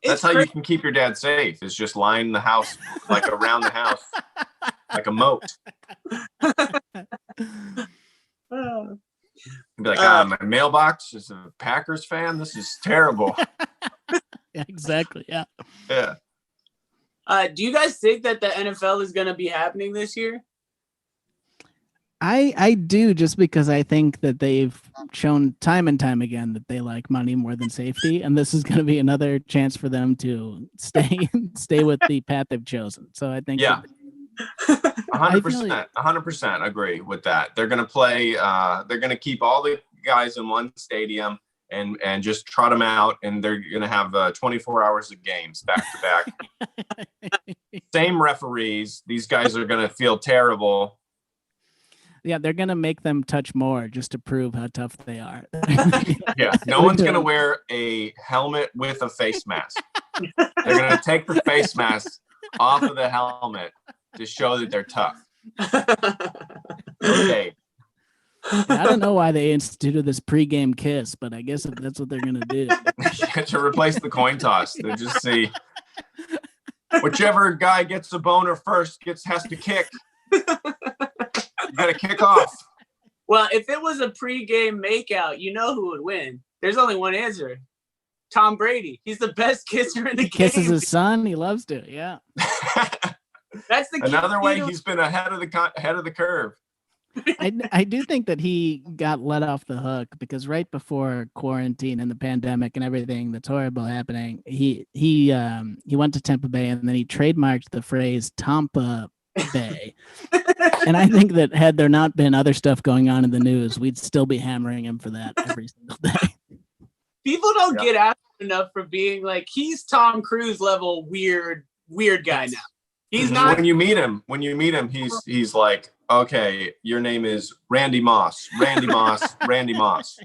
That's how you can keep your dad safe, is just line the house, like around the house, like a moat. You'd be like, my mailbox is a Packers fan. This is terrible. Yeah, exactly. Yeah. Yeah. Do you guys think that the NFL is going to be happening this year? I do, just because I think that they've shown time and time again that they like money more than safety, and this is going to be another chance for them to stay with the path they've chosen. So I think, yeah, 100% agree with that. They're going to play. They're going to keep all the guys in one stadium and just trot them out, and they're going to have 24 hours of games back to back. Same referees. These guys are going to feel terrible. Yeah, they're going to make them touch more just to prove how tough they are. Yeah, no one's going to wear a helmet with a face mask. They're going to take the face mask off of the helmet to show that they're tough. Okay. I don't know why they instituted this pregame kiss, but I guess if that's what they're going to do. To replace the coin toss. They just see whichever guy gets the boner first has to kick. You got to kick off. Well, if it was a pregame makeout, you know who would win. There's only one answer. Tom Brady. He's the best kisser in the game. Kisses his son. He loves to. Yeah. That's the Another way he's been ahead of the curve. I do think that he got let off the hook because right before quarantine and the pandemic and everything that's horrible happening, he went to Tampa Bay and then he trademarked the phrase Tampa Bay. And I think that had there not been other stuff going on in the news, we'd still be hammering him for that every single day. People don't get after enough for being like, he's Tom Cruise level weird guy now. He's not. When you meet him, he's like, okay, your name is Randy Moss. Randy Moss. Randy Moss.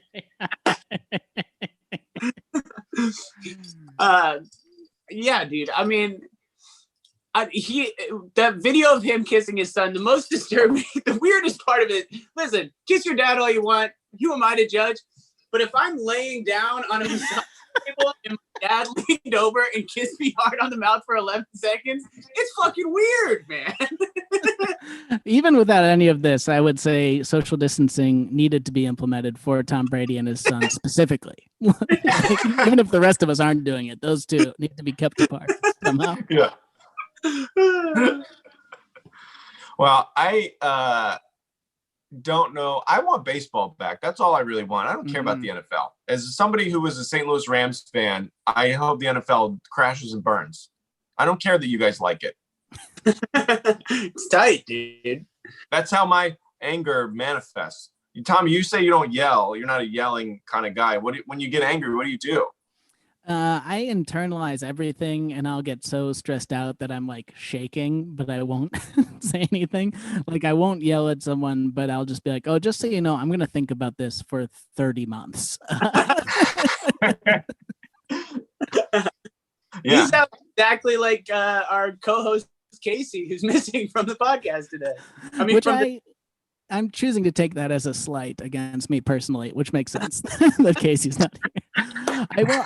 Yeah, dude. I mean, that video of him kissing his son, the most disturbing, the weirdest part of it. Listen, kiss your dad all you want. Who am I to judge? But if I'm laying down on a massage table and my dad leaned over and kissed me hard on the mouth for 11 seconds, it's fucking weird, man. Even without any of this, I would say social distancing needed to be implemented for Tom Brady and his son specifically. Even if the rest of us aren't doing it, those two need to be kept apart somehow. Yeah. Well, I don't know. I want baseball back. That's all I really want. I don't care about the NFL. As somebody who was a St. Louis Rams fan, I hope the NFL crashes and burns. I don't care that you guys like it. It's tight, dude. That's how my anger manifests. Tommy, you say you don't yell. You're not a yelling kind of guy. When you get angry, what do you do? I internalize everything and I'll get so stressed out that I'm like shaking, but I won't say anything. Like I won't yell at someone, but I'll just be like, oh, just so you know, I'm going to think about this for 30 months. You sound exactly like our co-host Casey, who's missing from the podcast today. I mean, I'm choosing to take that as a slight against me personally, which makes sense that Casey's not here.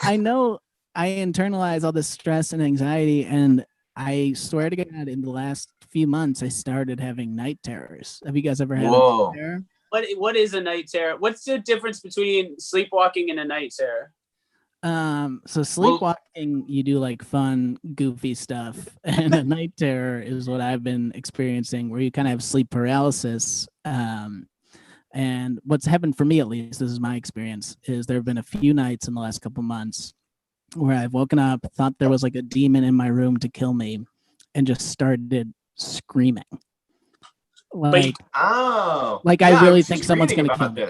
I know I internalize all this stress and anxiety, and I swear to God, in the last few months, I started having night terrors. Have you guys ever had a night terror? What is a night terror? What's the difference between sleepwalking and a night terror? So sleepwalking, you do like fun, goofy stuff, and a night terror is what I've been experiencing, where you kind of have sleep paralysis. And what's happened for me, at least, this is my experience, is there have been a few nights in the last couple months where I've woken up, thought there was like a demon in my room to kill me, and just started screaming. I really think someone's going to kill me.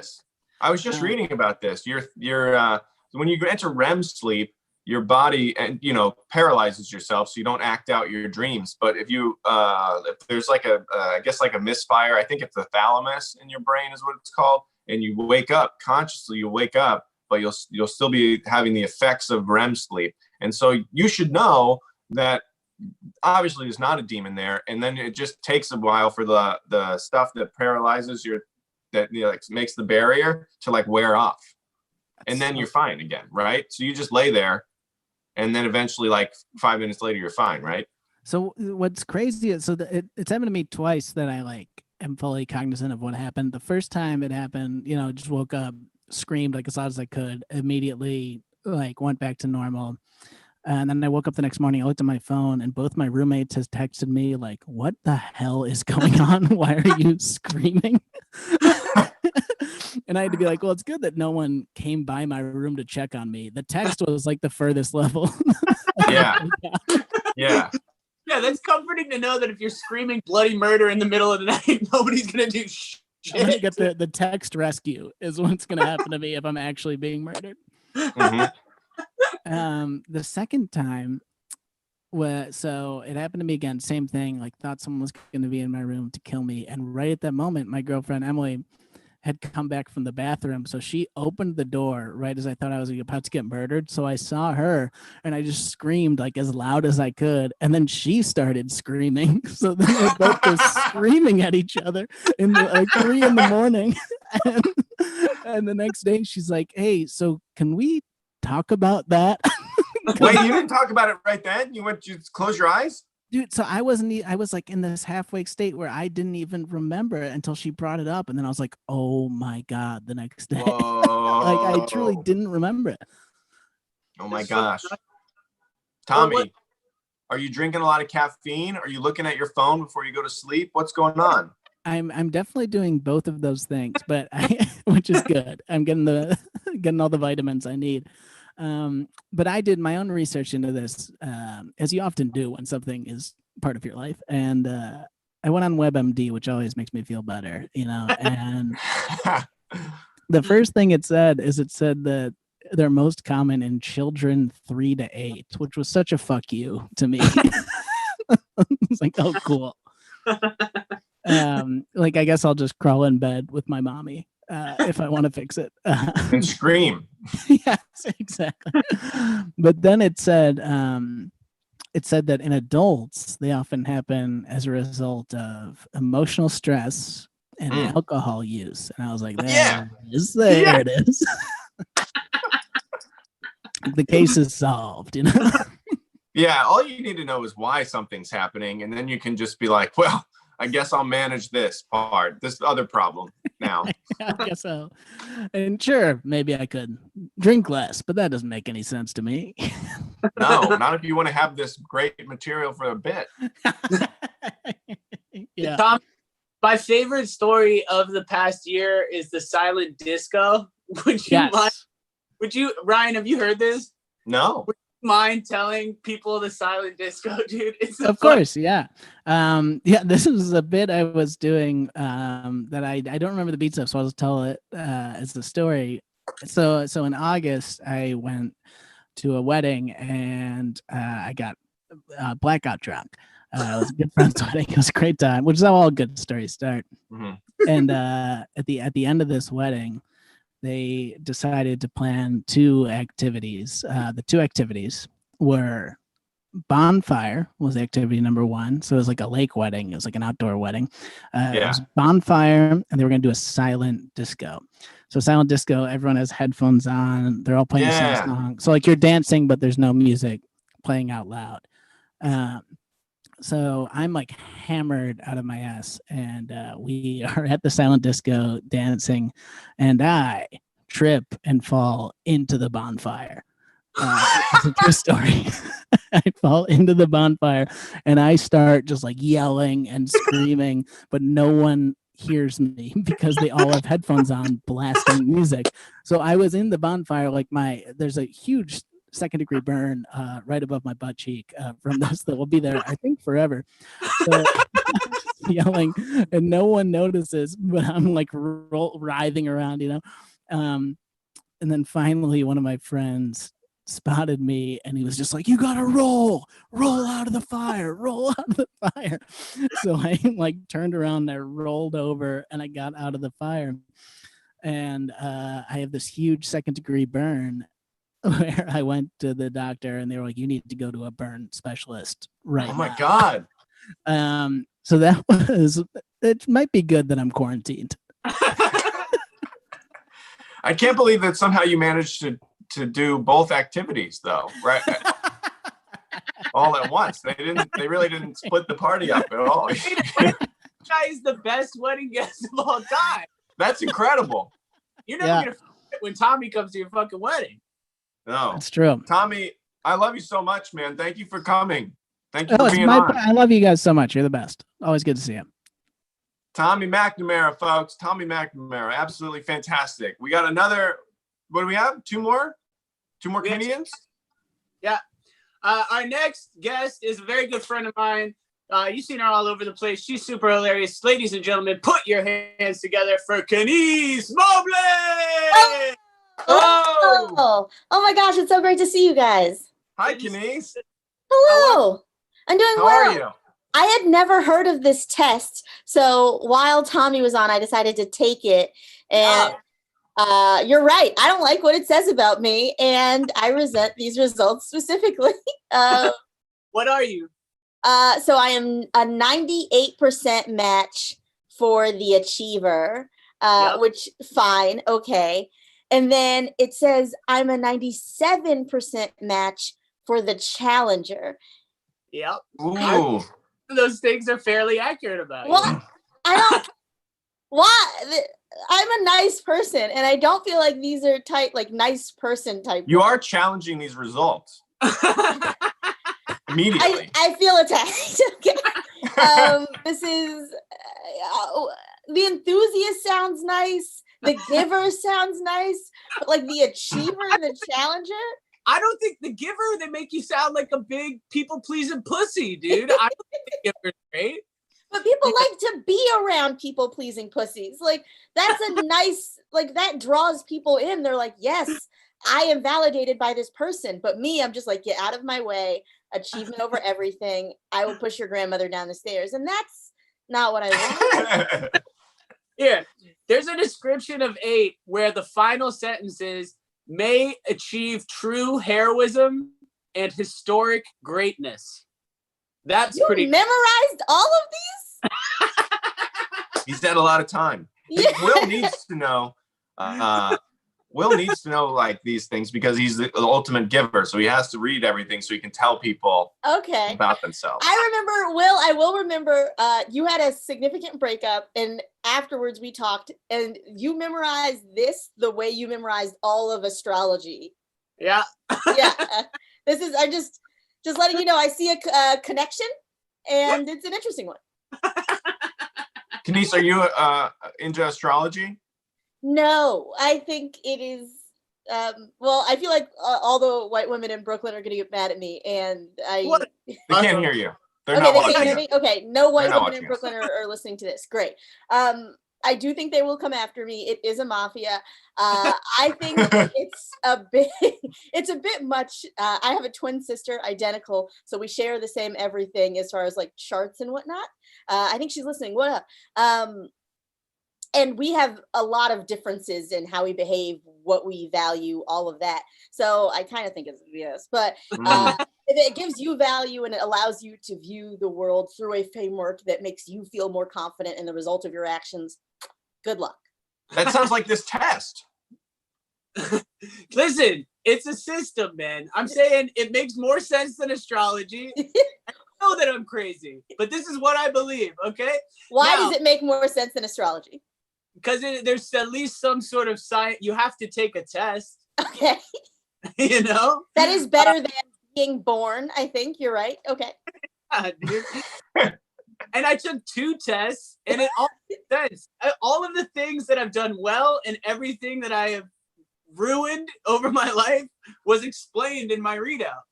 I was just reading about this. You're when you enter REM sleep, your body paralyzes yourself, so you don't act out your dreams. But if there's like I guess like a misfire, I think it's the thalamus in your brain is what it's called, and you wake up consciously, but you'll still be having the effects of REM sleep. And so you should know that obviously there's not a demon there, and then it just takes a while for the stuff that paralyzes makes the barrier to like wear off. And then you're fine again, right? So you just lay there, and then eventually, like 5 minutes later, you're fine, right? So what's crazy is, it's happened to me twice that I am fully cognizant of what happened. The first time it happened, just woke up, screamed like as loud as I could, immediately went back to normal. And then I woke up the next morning, I looked at my phone, and both my roommates has texted me like, what the hell is going on? Why are you screaming? And I had to be like, well, it's good that no one came by my room to check on me. The text was like the furthest level. Yeah. Yeah. Yeah, that's comforting to know that if you're screaming bloody murder in the middle of the night, nobody's going to do shit. I'm going to get the text rescue is what's going to happen to me if I'm actually being murdered. Mm-hmm. The second time, so it happened to me again, same thing, thought someone was going to be in my room to kill me. And right at that moment, my girlfriend, Emily, had come back from the bathroom. So she opened the door right as I thought I was about to get murdered. So I saw her and I just screamed as loud as I could. And then she started screaming. So then we both were screaming at each other in 3 a.m. And the next day she's like, hey, so can we talk about that? Wait, you didn't talk about it right then? You just close your eyes? Dude, so I was like in this halfway state where I didn't even remember it until she brought it up. And then I was like, oh my God, the next day. Like I truly Whoa. didn't remember it. Oh my That's gosh. fucking- Tommy, are you drinking a lot of caffeine? Are you looking at your phone before you go to sleep? What's going on? I'm definitely doing both of those things, but which is good. I'm getting getting all the vitamins I need. But I did my own research into this, as you often do when something is part of your life. And I went on WebMD, which always makes me feel better, and the first thing it said that they're most common in children 3 to 8, which was such a fuck you to me. It's like, oh, cool. Like, I guess I'll just crawl in bed with my mommy if I want to fix it. And scream. Yes, exactly. But then it said that in adults, they often happen as a result of emotional stress and alcohol use. And I was like, there it is. The case is solved, Yeah, all you need to know is why something's happening, and then you can just be like, well, I guess I'll manage this other problem now. I guess so. And sure, maybe I could drink less, but that doesn't make any sense to me. No, not if you want to have this great material for a bit. Yeah. Tom, my favorite story of the past year is the silent disco. Would you, Ryan, have you heard this? No. Mind telling people the silent disco, dude? Of course, yeah. This is a bit I was doing that I don't remember the beats of, so I'll just tell it as the story. So in August, I went to a wedding and I got blackout drunk. It was a good friend's wedding. It was a great time, which is how all good stories start. Mm-hmm. And at the end of this wedding, they decided to plan 2 activities. The 2 activities were bonfire was activity number 1. So it was like a lake wedding. It was like an outdoor wedding. It was bonfire, and they were going to do a silent disco. So silent disco, everyone has headphones on. They're all playing the same song. So like you're dancing, but there's no music playing out loud. So I'm like hammered out of my ass, and we are at the silent disco dancing, and I trip and fall into the bonfire. It's a true story. I fall into the bonfire and I start just like yelling and screaming, but no one hears me because they all have headphones on blasting music. So I was in the bonfire, like there's a huge 2nd-degree burn right above my butt cheek from this that will be there, I think, forever. So yelling and no one notices, but I'm like writhing around, and then finally one of my friends spotted me and he was just like, you gotta roll out of the fire. So I like turned around and I rolled over and I got out of the fire, and I have this huge 2nd-degree burn where I went to the doctor and they were like, you need to go to a burn specialist right now. Oh my God. So it might be good that I'm quarantined. I can't believe that somehow you managed to do both activities though, right? All at once. They really didn't split the party up at all. That guy is the best wedding guest of all time. That's incredible. You're never gonna forget when Tommy comes to your fucking wedding. No, that's true. Tommy, I love you so much, man. Thank you for coming. Thank you for being on. I love you guys so much. You're the best. Always good to see you. Tommy McNamara, folks. Tommy McNamara, absolutely fantastic. We got another. What do we have? 2 more? 2 more Canadians? Yeah. Our next guest is a very good friend of mine. You've seen her all over the place. She's super hilarious. Ladies and gentlemen, put your hands together for Kenice Mobley! Oh my gosh, it's so great to see you guys. Hi, Kenice. Hello. I'm doing well. How are you? I had never heard of this test. So while Tommy was on, I decided to take it. And you're right. I don't like what it says about me. And I resent these results specifically. What are you? So I am a 98% match for the achiever, which fine. Okay. And then it says I'm a 97% match for the challenger. Yep. Ooh. Those things are fairly accurate about Well, you. I don't. Why? I'm a nice person, and I don't feel like these are like nice person type. You are challenging these results immediately. I feel attacked. Okay. This is the enthusiast sounds nice. The giver sounds nice, but like the achiever and the challenger. I don't think the giver, they make you sound like a big people-pleasing pussy, dude. I don't think the giver's great. But people like to be around people-pleasing pussies. Like, that's a nice, like, that draws people in. They're like, yes, I am validated by this person. But me, I'm just like, get out of my way. Achievement over everything. I will push your grandmother down the stairs. And that's not what I want. Yeah, there's a description of 8 where the final sentence is, may achieve true heroism and historic greatness. That's You pretty. memorized all of these? He's had a lot of time. Yeah. Will needs to know. Will needs to know like these things because he's the ultimate giver. So he has to read everything so he can tell people Okay. about themselves. I will remember you had a significant breakup, and afterwards we talked, and you memorized this the way you memorized all of astrology. Yeah. Yeah. This is, I'm just letting you know, I see a connection, and it's an interesting one. Kenice, are you into astrology? No, I think it is. Well, I feel like all the white women in Brooklyn are going to get mad at me, and What? They can't hear you. They're okay, not they watching can't hear you. me. Okay, no white They're not women in watching us. Brooklyn are listening to this. Great. I do think they will come after me. It is a mafia. I think it's a bit much. I have a twin sister, identical, so we share the same everything as far as like charts and whatnot. I think she's listening. What up? And we have a lot of differences in how we behave, what we value, all of that. So I kind of think it's yes, but if it gives you value and it allows you to view the world through a framework that makes you feel more confident in the result of your actions, good luck. That sounds like this test. Listen, it's a system, man. I'm saying it makes more sense than astrology. I know that I'm crazy, but this is what I believe, okay? Why Now- does it make more sense than astrology? Because there's at least some sort of science. You have to take a test, Okay. you know? That is better than being born, I think. You're right. Okay. Yeah, dude. And I took 2 tests, and it all makes sense. All of the things that I've done well and everything that I have ruined over my life was explained in my readout.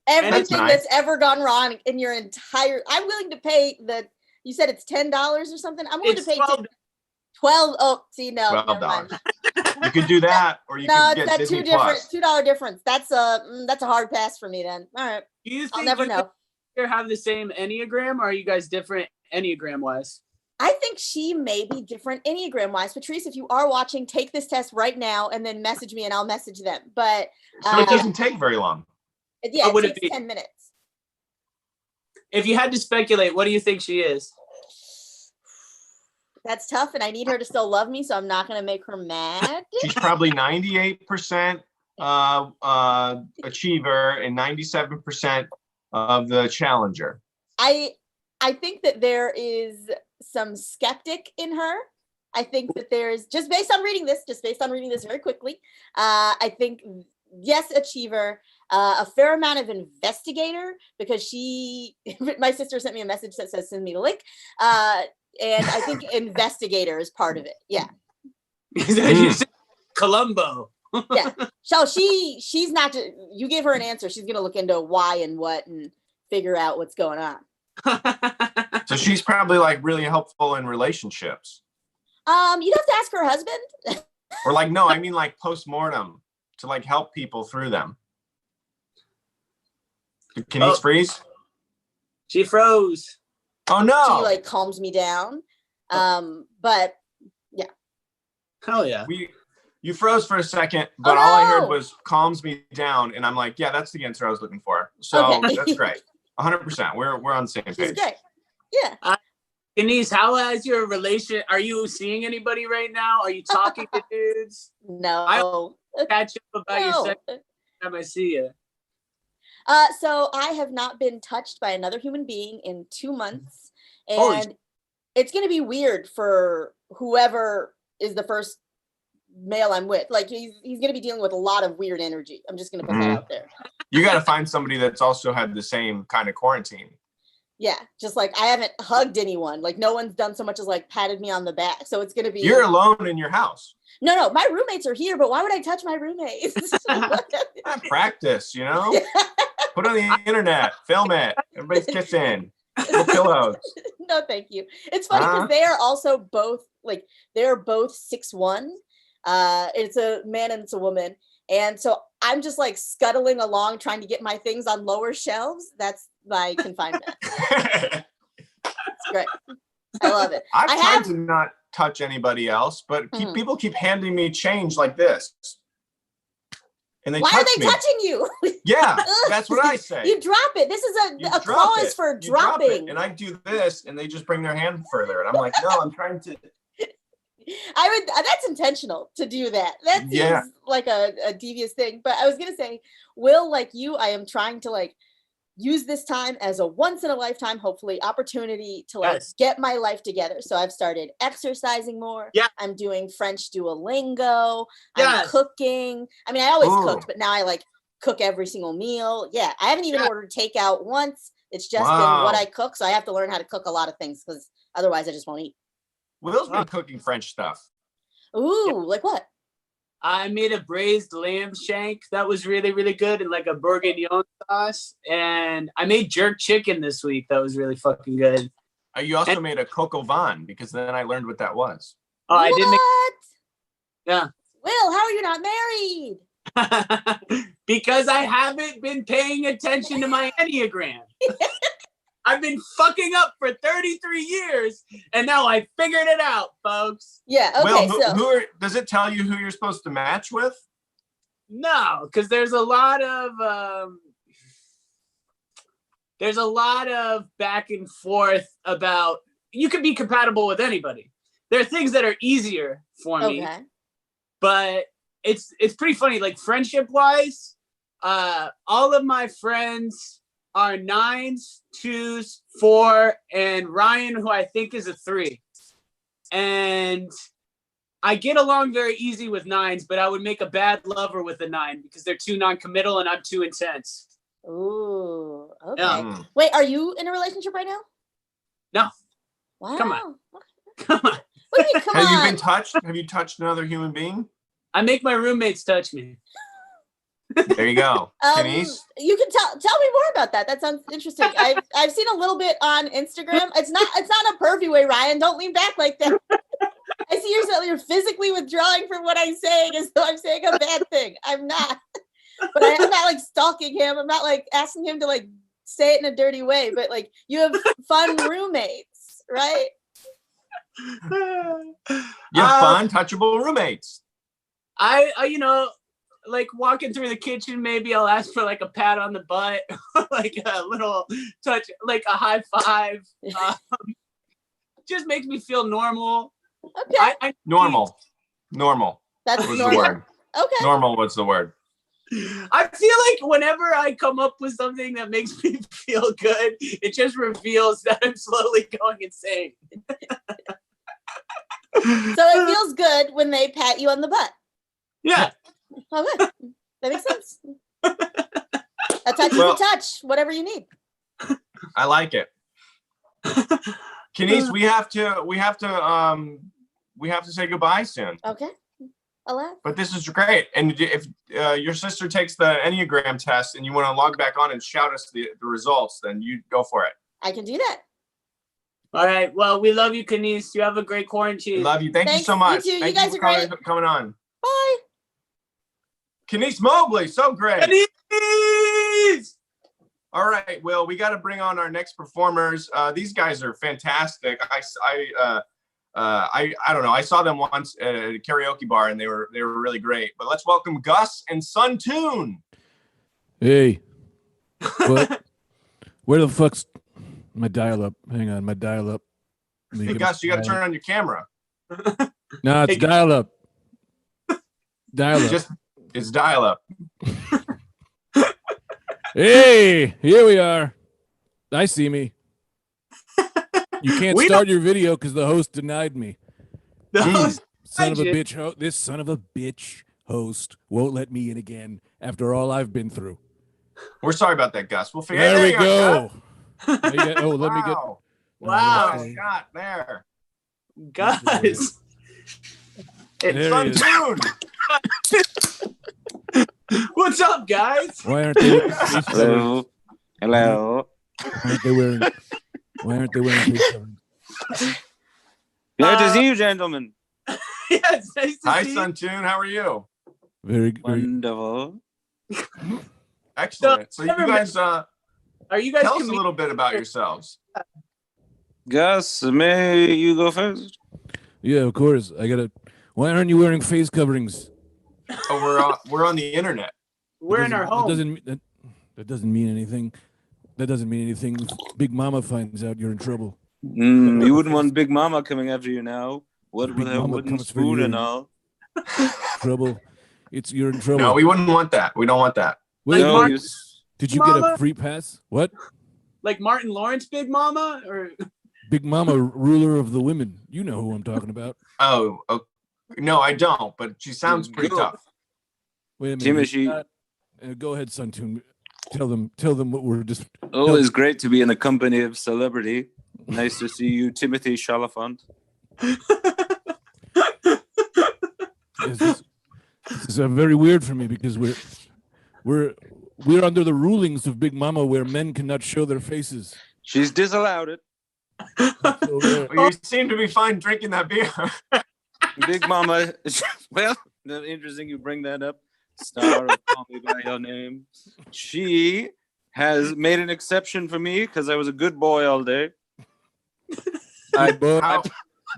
Everything nice. that's ever gone wrong in your entire, I'm willing to pay you said it's $10 or something. I'm willing It's to pay 12. 12. Oh, see, no, never $12. mind. You could do that, or you No, could it's get that Disney $2 Plus. difference. That's a hard pass for me then. All right. Do you I'll think never you know. guys have the same Enneagram, or are you guys different Enneagram-wise? I think she may be different Enneagram wise. Patrice, if you are watching, take this test right now and then message me and I'll message them. But So it doesn't take very long. yeah, What would it it takes be? 10 minutes. If you had to speculate, what do you think she is? That's tough, and I need her to still love me, so I'm not going to make her mad. She's probably 98% achiever and 97% of the challenger. I think that there is some skeptic in her. I think that there's, just based on reading this very quickly, I think, yes, achiever, a fair amount of investigator, because my sister sent me a message that says, send me the link. And I think investigator is part of it. Yeah. You said Columbo. Yeah. So she's not just, you give her an answer, she's gonna look into why and what and figure out what's going on. So she's probably like really helpful in relationships. You'd have to ask her husband. Or like, no, I mean like post-mortem to like help people through them. Can he freeze? She froze. Oh no. She like calms me down. But yeah. Hell yeah. You froze for a second, but Oh, all I heard no. was calms me down, and I'm like, yeah, that's the answer I was looking for. So Okay. that's great. 100%. We're on the same She's page. great. Yeah. Kenice, how has your relation? Are you seeing anybody right now? Are you talking to dudes? No. Catch up about your No. second time I see you. So I have not been touched by another human being in 2 months, Holy and it's gonna be weird for whoever is the first male I'm with. Like he's gonna be dealing with a lot of weird energy. I'm just gonna put that out there. You got to find somebody that's also had the same kind of quarantine. Yeah, just like I haven't hugged anyone. Like no one's done so much as like patted me on the back. So it's gonna be. You're alone in your house. No, my roommates are here, but why would I touch my roommates? Practice, you know. Put it on the internet, film it. Everybody's kissing. Little pillows. No, thank you. It's funny because they are also both like they're both 6'1". It's a man and it's a woman, and so I'm just like scuttling along trying to get my things on lower shelves. That's my confinement. It's great. I love it. I've tried to not touch anybody else, but people keep handing me change like this. And they Why touch are they me. touching you? Yeah, that's what I say. You drop it. This is a clause for dropping. And I do this, and they just bring their hand further. And I'm like, no, I'm trying to. That's intentional to do that. That seems like a devious thing. But I was going to say, Will, like you, I am trying to like use this time as a once in a lifetime, hopefully, opportunity to like get my life together. So I've started exercising more. Yeah. I'm doing French Duolingo. I'm cooking. I mean, I always cooked, but now I like cook every single meal. Yeah. I haven't even ordered takeout once. It's just been what I cook. So I have to learn how to cook a lot of things because otherwise I just won't eat. Will's been cooking French stuff. Ooh, like what? I made a braised lamb shank that was really, really good, and like a bourguignon sauce. And I made jerk chicken this week that was really fucking good. You also made a coq au vin because then I learned what that was. Oh, I did make. Yeah. Will, how are you not married? Because I haven't been paying attention to my Enneagram. I've been fucking up for 33 years, and now I figured it out, folks. Yeah, okay, Will, does it tell you who you're supposed to match with? No, because there's a lot of back and forth about you can be compatible with anybody. There are things that are easier for me, but it's pretty funny. Like friendship-wise, all of my friends are 9s, 2s, 4, and Ryan, who I think is a 3. And I get along very easy with 9s, but I would make a bad lover with a 9 because they're too non-committal and I'm too intense. Ooh, okay. Yeah. Wait, are you in a relationship right now? No. Wow. Come on. Come on. What do you mean, come on? Have you been touched? Have you touched another human being? I make my roommates touch me. There you go. Kenice? You can tell me more about that. That sounds interesting. I've seen a little bit on Instagram. It's not a pervy way, Ryan. Don't lean back like that. I see you're physically withdrawing from what I'm saying as though I'm saying a bad thing. I'm not. But I'm not like stalking him. I'm not like asking him to like say it in a dirty way. But like you have fun roommates, right? You have fun, touchable roommates. I like walking through the kitchen, maybe I'll ask for like a pat on the butt, like a little touch, like a high five. Just makes me feel normal. Okay. Normal. That's was normal. the word. Okay. Normal was the word. I feel like whenever I come up with something that makes me feel good, it just reveals that I'm slowly going insane. So it feels good when they pat you on the butt. Yeah. Okay. That makes sense. A touch is a touch, whatever you need. I like it. Kenice, we have to say goodbye soon. Okay. But this is great. And if your sister takes the Enneagram test and you want to log back on and shout us the results, then you go for it. I can do that. All right. Well, we love you, Kenice. You have a great quarantine. Love you. Thanks you so much. You too. Thank you guys you are for coming on. Bye. Kenice Mobley, so great. Kenice! All right, Will, we got to bring on our next performers. These guys are fantastic. I don't know. I saw them once at a karaoke bar, and they were really great. But let's welcome Gus and Sun Tune. Hey, what? Where the fuck's my dial-up? Hang on, my dial-up. Hey, Gus, you got to turn on your camera. No, it's dial-up. Dial-up. It's dial-up. Hey, here we are. I see me. You can't We start your video because the host denied me. The host Son of a denied bitch. This son of a bitch host won't let me in again after all I've been through. We're sorry about that, Gus. We'll figure. There we you go, go. Let me get. Wow. Wow. Oh, God, there. Guys. There he Sun is. Tune. What's up, guys? Why aren't they wearing face coverings? Hello. Why aren't they wearing face coverings? Glad to see you, gentlemen. Yes, nice to Hi, see you. Sun Tune. How are you? Very good. Wonderful. Excellent. So you guys, Are you guys tell us a comedians? little bit about yourselves. Gus, may you go first? Yeah, of course. Why aren't you wearing face coverings? Oh, we're on the internet. We're in our home. That doesn't mean anything. That doesn't mean anything. If Big Mama finds out, you're in trouble. You wouldn't want Big Mama coming after you now. What Big with her Mama wooden comes for spoon you. and all? Trouble. You're in trouble. No, we wouldn't want that. We don't want that. Wait, No, Mark- you did you get Mama? a free pass? What? Like Martin Lawrence, Big Mama, or Big Mama, ruler of the women. You know who I'm talking about. Oh, no, I don't. But she sounds pretty Go. tough. Wait a minute. Timothy. Go ahead, Sun Tune. Tell them what we're just. always great to be in the company of celebrity. Nice to see you, Timothy Chalifant. This is very weird for me because we're under the rulings of Big Mama where men cannot show their faces. She's disallowed it. So, Well, you seem to be fine drinking that beer. Big Mama. Well, interesting you bring that up. Star of Call Me By Your Name. She has made an exception for me because I was a good boy all day. good boy, How-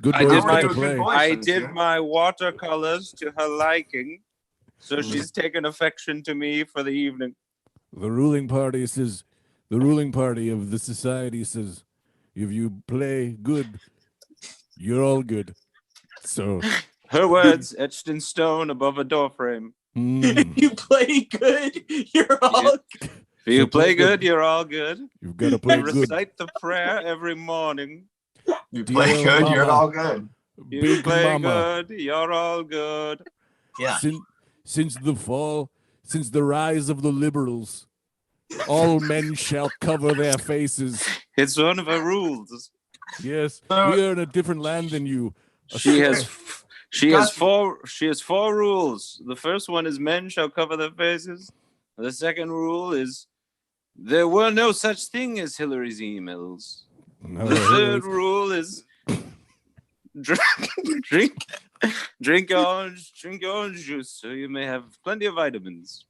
good I boy, did good my- to good play. boy. I License, did yeah. my watercolors to her liking, so she's taken affection to me for the evening. The ruling party says, the ruling party of the society says, if you play good, you're all good. So, Her words etched in stone above a doorframe. you play good, you're all. If you So play play good. good, you're all good. you've got to play You good. recite the prayer every morning. You play Dear good, you're Mama. all good. You Big play Mama. good, you're all good. Yeah. Since the rise of the liberals, all men shall cover their faces. It's one of her rules. Yes, we are in a different land than you. She has Gus- four rules. The first one is men shall cover their faces. The second rule is there were no such thing as Hillary's emails. No, The third rule is drink orange juice so you may have plenty of vitamins.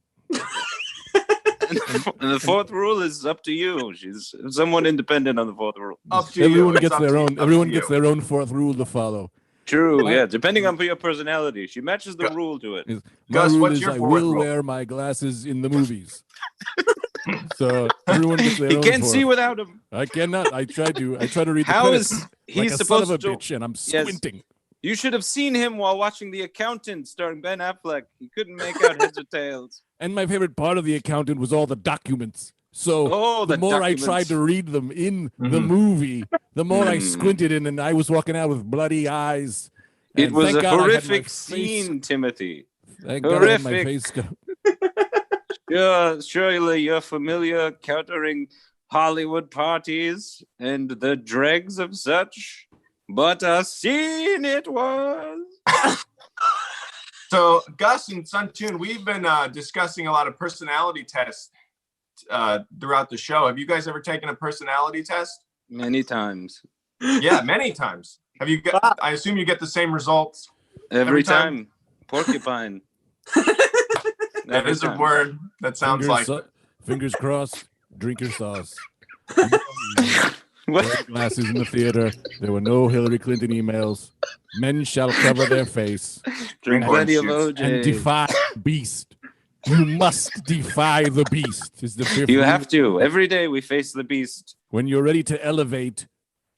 And the fourth rule is up to you. She's somewhat independent on the fourth rule. Up to everyone you. It's gets up their to own. you. Up Everyone to gets you. their own fourth rule to follow. True, yeah. Depending on your personality, she matches the rule to it. My Gus, rule what's is your I fourth will rule? wear my glasses in the movies. So everyone gets their He own. can't fourth. see without him. I cannot. I try to read the How credits is he like a son of supposed a to? bitch, and I'm Yes. squinting. You should have seen him while watching The Accountant starring Ben Affleck. He couldn't make out heads or tails. And my favorite part of The Accountant was all the documents. So Oh, the more documents. I tried to read them in the Mhm. movie, the more I Mm. squinted in, and I was walking out with bloody eyes. It And was thank a God I had my horrific face- scene, Timothy. Thank God I had my horrific. face co- Surely you're familiar countering Hollywood parties and the dregs of such, but a scene it was. So Gus and Sun Tune, we've been discussing a lot of personality tests throughout the show. Have you guys ever taken a personality test? Many times. Yeah, many times. Have you got? I assume you get the same results. Every time? time. Porcupine. That Every is a time. word that sounds fingers crossed. Drink your sauce. What? Wear glasses in the theater. There were no Hillary Clinton emails. Men shall cover their face Drink And plenty of juice. OJ. and defy the beast. You must defy the beast. Is the fifth You rule. have to. Every day we face the beast. When you're ready to elevate,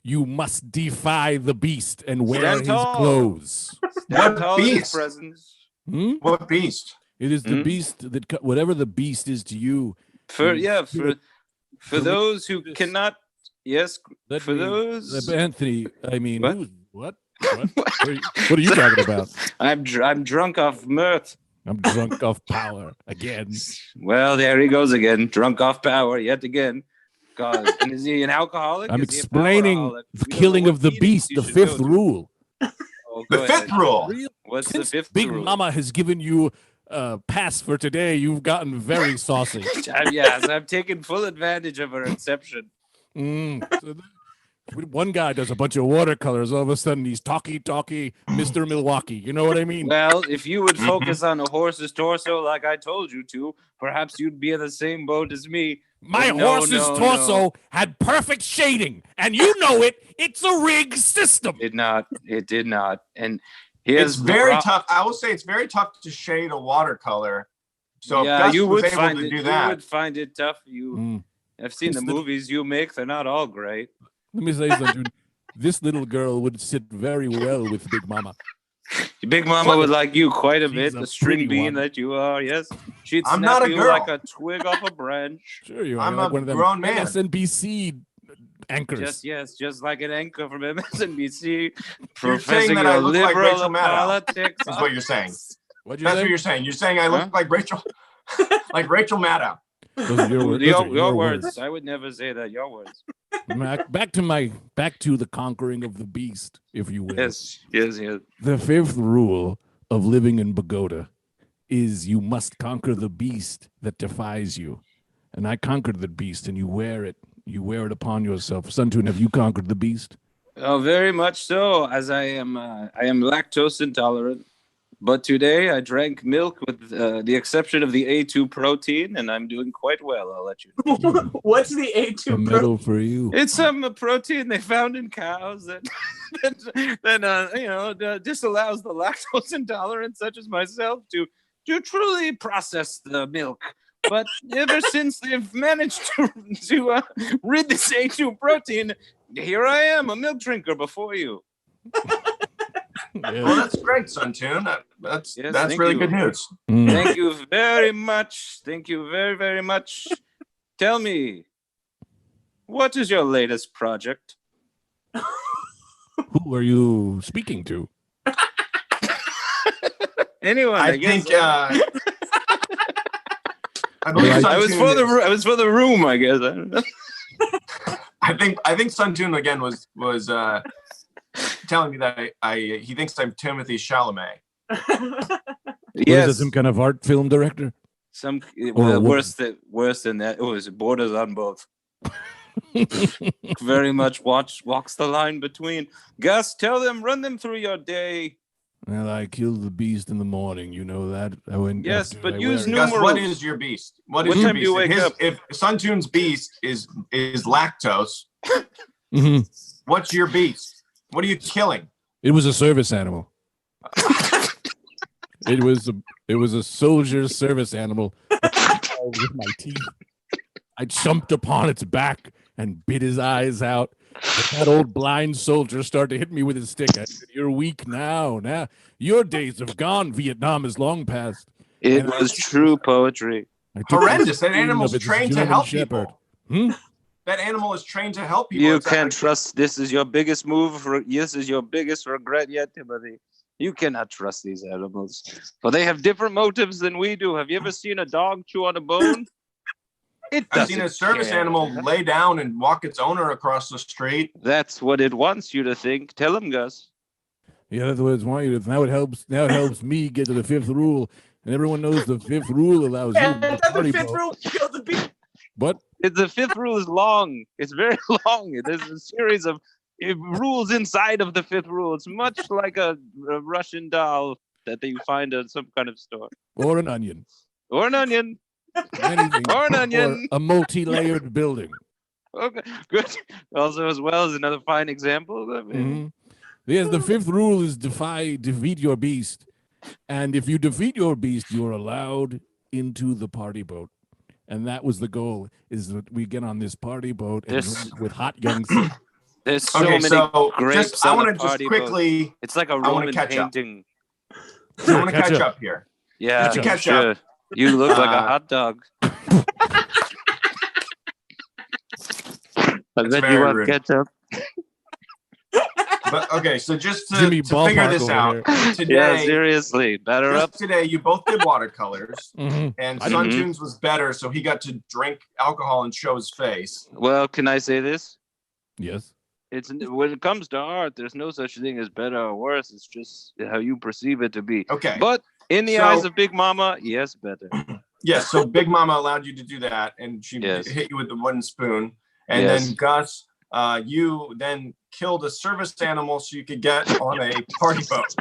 you must defy the beast and wear Stand his tall. clothes. Stand What tall in his beast? presence. Hmm? What beast? It is the Hmm? beast that whatever the beast is to you, For The- those who cannot, yes, Let for me- those. Anthony, I mean, What? what? What are you talking about? I'm drunk off mirth. I'm drunk off power again. Well, there he goes again, drunk off power yet again. God, and is he an alcoholic? I'm Is he a explaining powerholic? the We don't know killing what of the meetings beast, you the should fifth go to. rule. Oh, The go fifth ahead. rule. What's the Since fifth Big rule? Mama has given you a pass for today, you've gotten very saucy. Yes, I've taken full advantage of her exception. So one guy does a bunch of watercolors. All of a sudden, he's talky, Mr. Milwaukee. You know what I mean? Well, if you would Mhm. focus on a horse's torso like I told you to, perhaps you'd be in the same boat as me. My But no, horse's no, torso no. had perfect shading, and you know it. It's a rigged system. It did not. And here's It's the very pro- tough. I will say it's very tough to shade a watercolor. So yeah, if Gus you was would able find to it. do You that, would find it tough. I've seen the It's the- movies you make; they're not all great. Let me say something. This little girl would sit very well with Big Mama. Big Mama would like you quite a She's bit, a the string pretty bean one. that you are. Yes, she'd I'm snap not a you girl. like a twig off a branch. Sure, you are. I'm You're like a one of them grown man. MSNBC anchors. Just like an anchor from MSNBC, You're saying professing that I your look like liberal Rachel Maddow. politics. is what you're saying. What'd you That's say? what you're saying. You're saying I look Huh? like Rachel, like Rachel Maddow. Those are your, those are Your words. I would never say that. Your words. Back to the conquering of the beast, if you will. Yes. The fifth rule of living in Bogota is you must conquer the beast that defies you. And I conquered the beast, and you wear it. You wear it upon yourself. Suntun, have you conquered the beast? Oh, very much so. As I am lactose intolerant. But today I drank milk with the exception of the A2 protein, and I'm doing quite well. I'll let you know. What's the A A2 medal for you. It's some protein they found in cows that disallows the lactose intolerant such as myself to truly process the milk. But ever since they've managed to rid this A2 protein, here I am, a milk drinker before you. Yeah. Well, that's great, Suntun. That's Yes, that's thank really you. good news. Mm. Thank you very much. Thank you very, very much. Tell me, what is your latest project? Who are you speaking to? Anyone? I guess. think. I believe Well, I was for the room. I guess. I don't know. I think Suntun again was telling me that he thinks I'm Timothy Chalamet. What is Yes. it, some kind of art film director? Some Or a worse than that. Oh, it borders on both. Very much walks the line between. Gus, run them through your day. Well, I killed the beast in the morning. You know that. I went. Yes, after but I use wear it. Gus, what Numerals. is your beast? What What is your time do you beast? wake up? If Suntun's beast is lactose, Mhm. what's your beast? What are you killing? It was a service animal. It was a soldier service animal. With my teeth, I jumped upon its back and bit his eyes out. But that old blind soldier started to hit me with his stick. I said, "You're weak now. Now your days have gone. Vietnam is long past." It And I- was true poetry. I took the Horrendous. That skin animal's of its trained to German help shepherd. people. Hmm? That animal is trained to help people. You It's can't like- trust. This is your biggest move. This is your biggest regret yet, Timothy. You cannot trust these animals, for they have different motives than we do. Have you ever seen a dog chew on a bone? It I've seen a doesn't service care. animal lay down and walk its owner across the street. That's what it wants you to think. Tell him, Gus. Yeah, that's what it's want you to. Now it helps me get to the fifth rule, and everyone knows the fifth rule allows you. And to that's the party fifth boat. rule. Kill the beast. But The fifth rule is long. It's very long. There's a series of rules inside of the fifth rule. It's much like a Russian doll that you find at some kind of store. or an onion, Or an onion. anything, Or an onion. a multi-layered building. Okay, good. Also, as well as another fine example of it. Mhm. Yes, the fifth rule is defeat your beast, and if you defeat your beast, you're allowed into the party boat. And that was the goal: is that we get on this party boat and This- drink with hot young. There's so Okay, many so grapes just I on want a to just party boat. quickly. It's like a wanna Roman catch up. painting. I want to Catch catch up. up here. Yeah, Just to catch sure. up. You look like a Uh, hot dog. I bet you want ketchup. But okay, so just to Jimmy figure Ballpark this over out, here. today, Yeah, seriously. Batter up. just today, you both did watercolors, Mhm. and I Sun didn't. Tunes was better, so he got to drink alcohol and show his face. Well, can I say this? Yes. It's when it comes to art, there's no such thing as better or worse. It's just how you perceive it to be. Okay. But in the So- eyes of Big Mama, yes, better. Yes, so Big Mama allowed you to do that, and she Yes. hit you with the wooden spoon. And Yes. then Gus, you then killed a service animal so you could get on a party boat.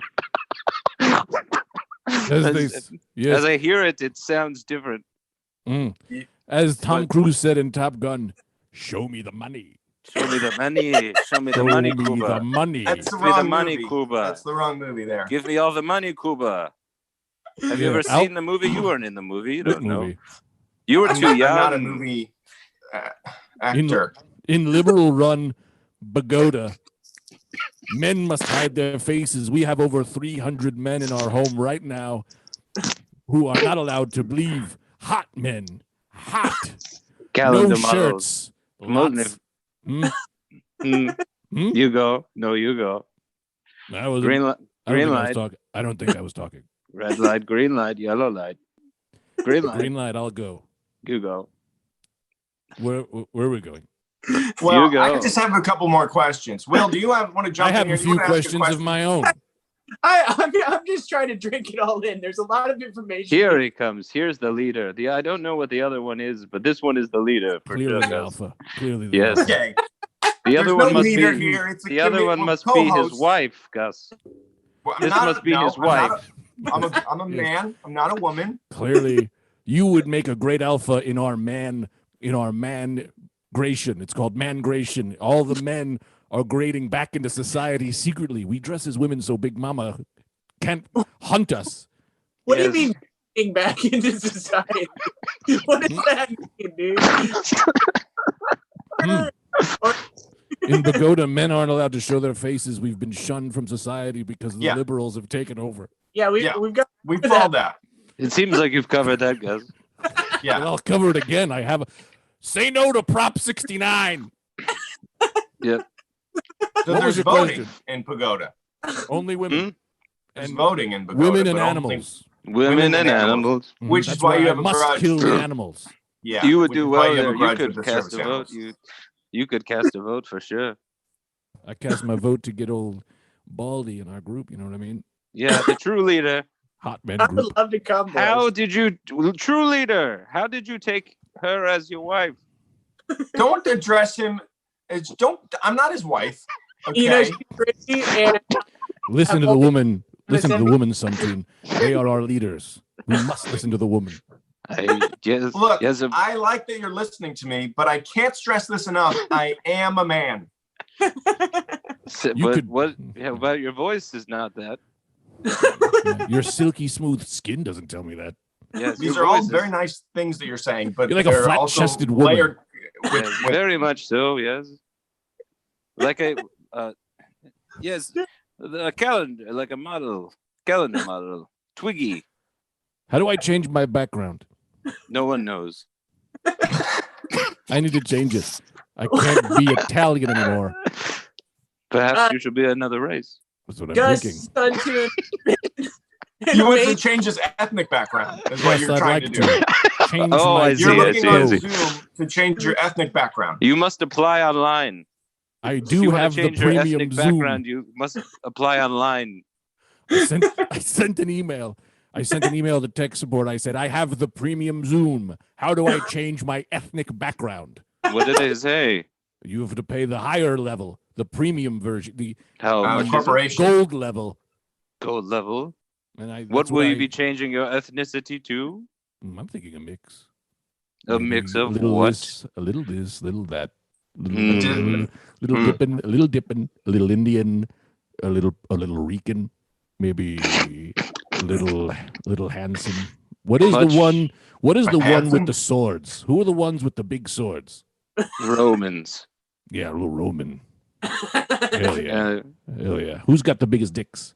Yes. As I hear it, it sounds different. Mm. As Tom Cruise said in Top Gun, show me the money. Show me the money. Show me the Show money, me Cuba. the money. That's the Give me the wrong money, movie. Cuba. That's the wrong movie there. Give me all the money, Cuba. Have you Yeah, ever Al- seen the movie? You weren't in the movie. You What don't know. movie? You were I'm too not, young. I'm not a movie actor. In liberal run Bogota, men must hide their faces. We have over 300 men in our home right now who are not allowed to leave. Hot men. Hot. Calendar No models. shirts. Lots. Hmm? Mm. Hmm? You go. No, you go. I was Green light. I don't Green think I was light. talking. I don't think I was talking. Red light. Green light. Yellow light. Green light. Green light, I'll go. You go. Where are we going? Well, You go. I just have a couple more questions. Will, do you want to jump I have in here? a You few wanna ask questions of question? my own. I'm just trying to drink it all in. There's a lot of information. Here he comes. Here's the leader. I don't know what the other one is, but this one is the leader for Clearly sure. the alpha. Clearly the Yes. alpha. Okay. The other There's one no must leader be. here. It's a The other committee one with must be his co-hosts. wife, Gus. Well, I'm This not- must be no, his I'm not wife. I'm a man. I'm not a woman. Clearly, you would make a great alpha in our man-gration. It's called man-gration. All the men are grading back into society secretly. We dress as women so Big Mama can't hunt us. What Yes. do you mean getting back into society? What does that mean, dude? Hmm. In Bogota, men aren't allowed to show their faces. We've been shunned from society because the Yeah. liberals have taken over. Yeah, we've got We followed that. It seems like you've covered that, Gus. Yeah. Well, I'll cover it again. I have say no to Prop 69. Yep. So What was there's your voting question? in Pagoda. Only women. There's And voting in Pagoda. women and but only- animals. Women and animals. Mhm. Which is That's why you I have a must grudge. kill the animals. Yeah. You would which do is why well have a there. You grudge could with the cast service a vote. animals. You could cast a vote for sure. I cast my vote to get old Baldy in our group. You know what I mean? Yeah, the true leader. Hot men I group. would love to come. boys. How did you, true leader? How did you take her as your wife? Don't address him. I'm not his wife. Okay. You know, she's crazy, and Listen to the woman. Listen to the Listen. woman, Suntoon. They are our leaders. We must listen to the woman. Yes, Look, yes, I like that you're listening to me, but I can't stress this enough. I am a man. You but could- what about your voice is not that. Yeah, your silky smooth skin doesn't tell me that. Yes, These your are all voice is- very nice things that you're saying, but You're like a they're also flat-chested woman. layered with, Yes, very much so. Yes, like a yes, a calendar, like a model, calendar model, Twiggy. How do I change my background? No one knows. I need to change it. I can't be Italian anymore. Perhaps you should be another race. That's what I'm Gus thinking. Suntoon. you want to change his ethnic background. Is what Yes, you're I'd trying like to do. to change Oh, my I see, You're I looking see, on I see. Zoom to change your ethnic background. You must apply online. I If do you wanna have the change your premium ethnic Zoom. background. You must apply online. I sent an email. I sent an email to tech support. I said, I have the premium Zoom. How do I change my ethnic background? What did they say? You have to pay the higher level, the premium version, the How much is it? Corporation. gold level. Gold level? And What that's will you I- be changing your ethnicity to? I'm thinking a mix. A mix Maybe of a little what? This, a little this, little that, little, Mm. little Mm. dipping, a little dipping, a little Indian, a little Rican, maybe a little handsome. What is Much- the one? What is the one Handsome? with the swords? Who are the ones with the big swords? Romans. Yeah, a little Roman. Hell yeah, Uh, hell yeah. Who's got the biggest dicks?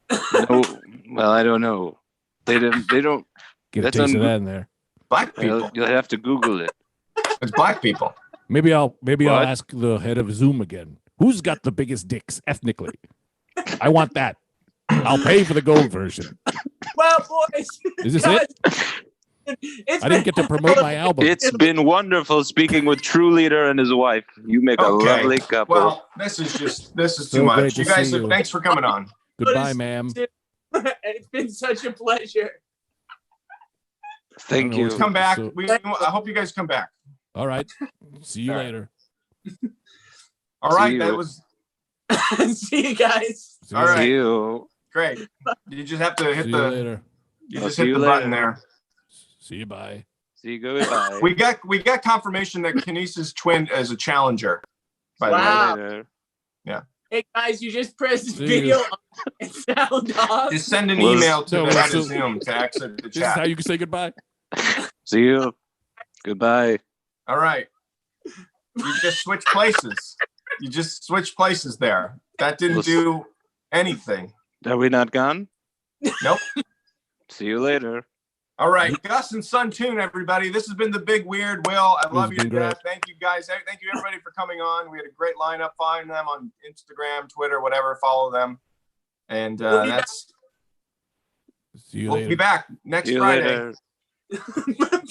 no, well, I don't know. They don't. Get That's a taste of un- that in there. Black people. You'll have to Google it. It's black people. Maybe I'll What? ask the head of Zoom again. Who's got the biggest dicks ethnically? I want that. I'll pay for the gold version. Well, boys, Is this guys, I didn't get to promote my album. It's been wonderful speaking with True Leader and his wife. You make a Okay. lovely couple. Well, this is So too much. great You to guys, see you. thanks for coming on. Goodbye, ma'am. it's been such a pleasure. Thank I don't know you. what's Come back. So- I hope you guys come back. All right. See you All right. later. All See right, you. that was See you guys. See All you right. See you. great. You just have to hit See you the later. you I'll just see hit you the button later. there. See you. Bye. See you. Goodbye. We got confirmation that Kenice's twin is a challenger. By the way. Wow. Later. Hey guys, you just press See video you. on and sound off. Just send an Well, email to no, the head so- of Zoom to exit the This is how chat. you can say goodbye. See you. Goodbye. All right. You just switched places. You just switched places there. That didn't do anything. Are we not gone? Nope. See you later. All right, Gus and Sun Tune, everybody. This has been the Big Weird. Will, I love you to been great. death. Thank you guys. Thank you everybody for coming on. We had a great lineup. Find them on Instagram, Twitter, whatever. Follow them, and We'll be that's See you we'll later. be back next See you Friday. later.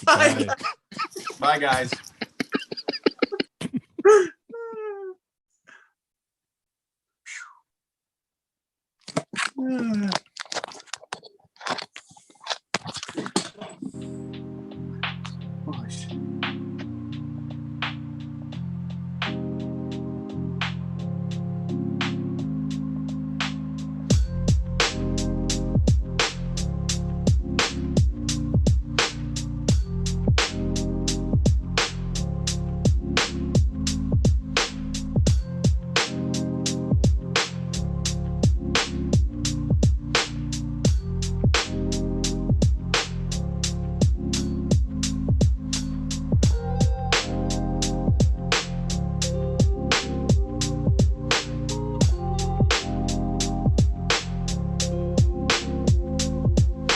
Bye. Bye. Bye, guys.